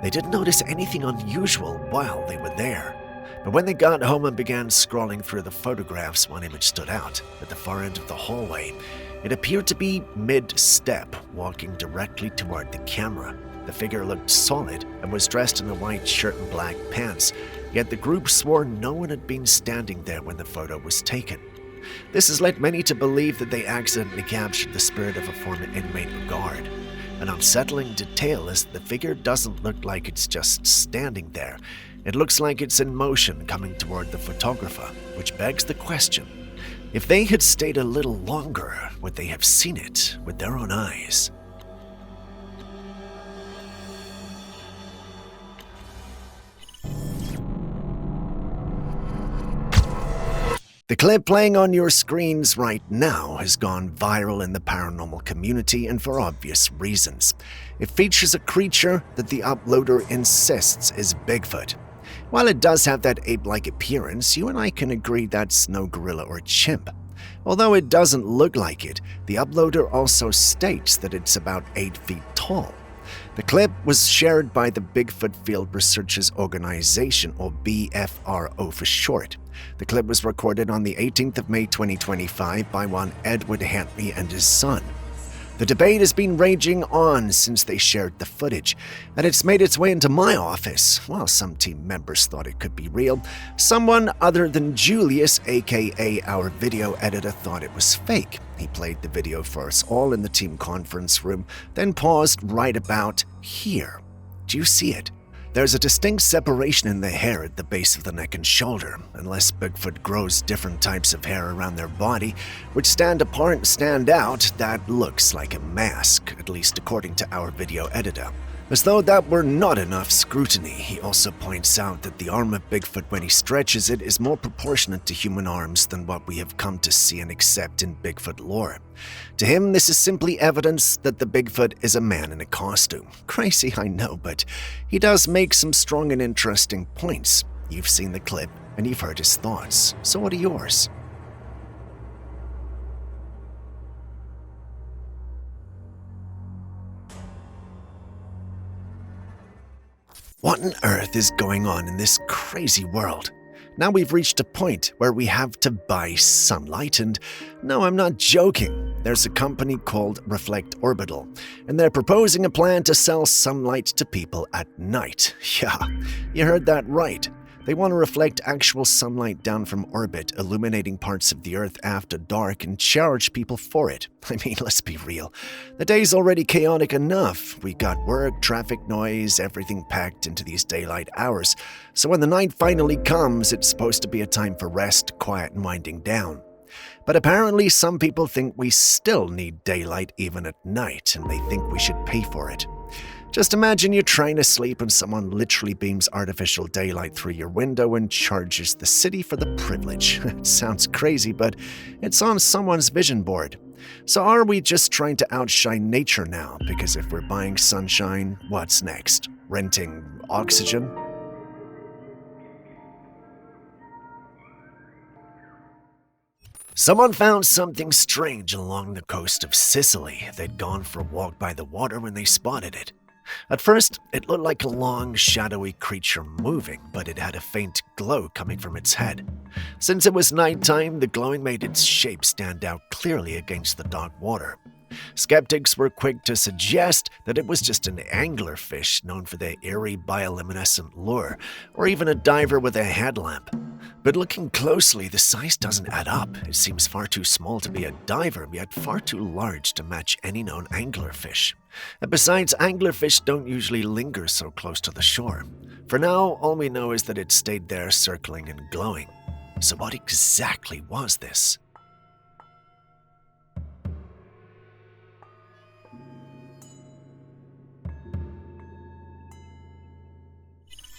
They didn't notice anything unusual while they were there, But when they got home and began scrolling through the photographs, one image stood out. At the far end of the hallway, it appeared to be mid-step, walking directly toward the camera. The figure looked solid and was dressed in a white shirt and black pants, yet the group swore no one had been standing there when the photo was taken. This has led many to believe that they accidentally captured the spirit of a former inmate or guard. An unsettling detail is that the figure doesn't look like it's just standing there. It looks like it's in motion coming toward the photographer, which begs the question, if they had stayed a little longer, would they have seen it with their own eyes? The clip playing on your screens right now has gone viral in the paranormal community, and for obvious reasons. It features a creature that the uploader insists is Bigfoot. While it does have that ape-like appearance, you and I can agree that's no gorilla or chimp. Although it doesn't look like it, the uploader also states that it's about 8 feet tall. The clip was shared by the Bigfoot Field Researchers Organization, or BFRO for short. The clip was recorded on the 18th of May 2025 by one Edward Henry and his son. The debate has been raging on since they shared the footage, and it's made its way into my office. While some team members thought it could be real, someone other than Julius, aka our video editor, thought it was fake. He played the video for us all in the team conference room, then paused right about here. Do you see it? There's a distinct separation in the hair at the base of the neck and shoulder. Unless Bigfoot grows different types of hair around their body, which stand apart and stand out, that looks like a mask, at least according to our video editor. As though that were not enough scrutiny, he also points out that the arm of Bigfoot when he stretches it is more proportionate to human arms than what we have come to see and accept in Bigfoot lore. To him, this is simply evidence that the Bigfoot is a man in a costume. Crazy, I know, but he does make some strong and interesting points. You've seen the clip, and you've heard his thoughts. So what are yours? What on earth is going on in this crazy world? Now we've reached a point where we have to buy sunlight, and no, I'm not joking. There's a company called Reflect Orbital, and they're proposing a plan to sell sunlight to people at night. Yeah, you heard that right. They want to reflect actual sunlight down from orbit, illuminating parts of the Earth after dark, and charge people for it. I mean, let's be real. The day's already chaotic enough. We got work, traffic noise, everything packed into these daylight hours. So when the night finally comes, it's supposed to be a time for rest, quiet, and winding down. But apparently some people think we still need daylight even at night, and they think we should pay for it. Just imagine you're trying to sleep and someone literally beams artificial daylight through your window and charges the city for the privilege. It sounds crazy, but it's on someone's vision board. So are we just trying to outshine nature now? Because if we're buying sunshine, what's next? Renting oxygen? Someone found something strange along the coast of Sicily. They'd gone for a walk by the water when they spotted it. At first, it looked like a long, shadowy creature moving, but it had a faint glow coming from its head. Since it was nighttime, the glowing made its shape stand out clearly against the dark water. Skeptics were quick to suggest that it was just an anglerfish known for their eerie bioluminescent lure, or even a diver with a headlamp. But looking closely, the size doesn't add up. It seems far too small to be a diver, yet far too large to match any known anglerfish. And besides, anglerfish don't usually linger so close to the shore. For now, all we know is that it stayed there circling and glowing. So what exactly was this?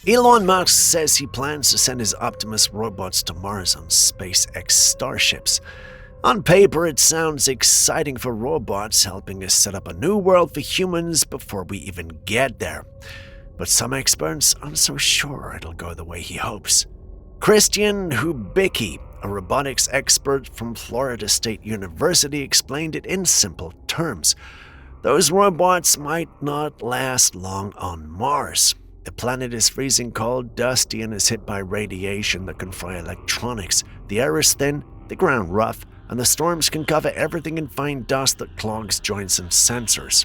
Elon Musk says he plans to send his Optimus robots to Mars on SpaceX starships. On paper, it sounds exciting for robots, helping us set up a new world for humans before we even get there. But some experts aren't so sure it'll go the way he hopes. Christian Hubicki, a robotics expert from Florida State University, explained it in simple terms. Those robots might not last long on Mars. The planet is freezing cold, dusty, and is hit by radiation that can fry electronics. The air is thin, the ground rough, and the storms can cover everything in fine dust that clogs joints and sensors.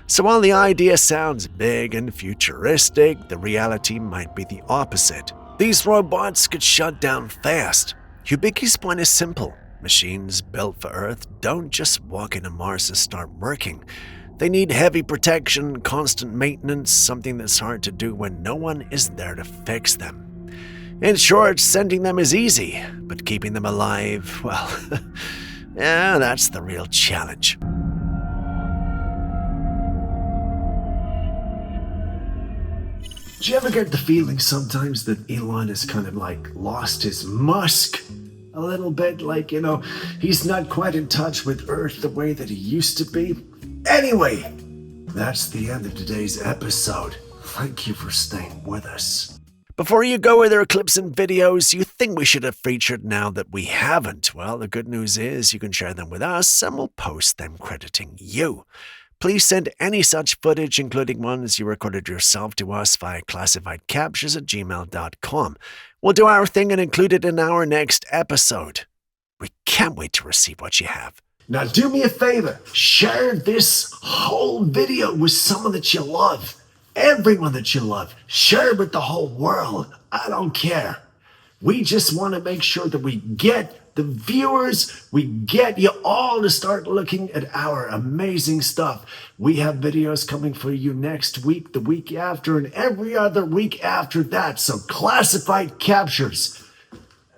So while the idea sounds big and futuristic, the reality might be the opposite. These robots could shut down fast. Hibike's point is simple. Machines built for Earth don't just walk into Mars and start working. They need heavy protection, constant maintenance, something that's hard to do when no one is there to fix them. In short, sending them is easy, but keeping them alive, well, yeah, that's the real challenge. Do you ever get the feeling sometimes that Elon has kind of like lost his Musk a little bit? Like, he's not quite in touch with Earth the way that he used to be? Anyway, that's the end of today's episode. Thank you for staying with us. Before you go, are there clips and videos you think we should have featured now that we haven't? Well, the good news is you can share them with us and we'll post them crediting you. Please send any such footage, including ones you recorded yourself, to us via classifiedcaptures@gmail.com. We'll do our thing and include it in our next episode. We can't wait to receive what you have. Now do me a favor, share this whole video with someone that you love. Everyone that you love. Share it with the whole world. I don't care. We just want to make sure that we get the viewers, we get you all to start looking at our amazing stuff. We have videos coming for you next week, the week after, and every other week after that. So Classified Captures.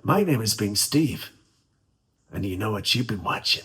My name has been Steve, and you know what you've been watching.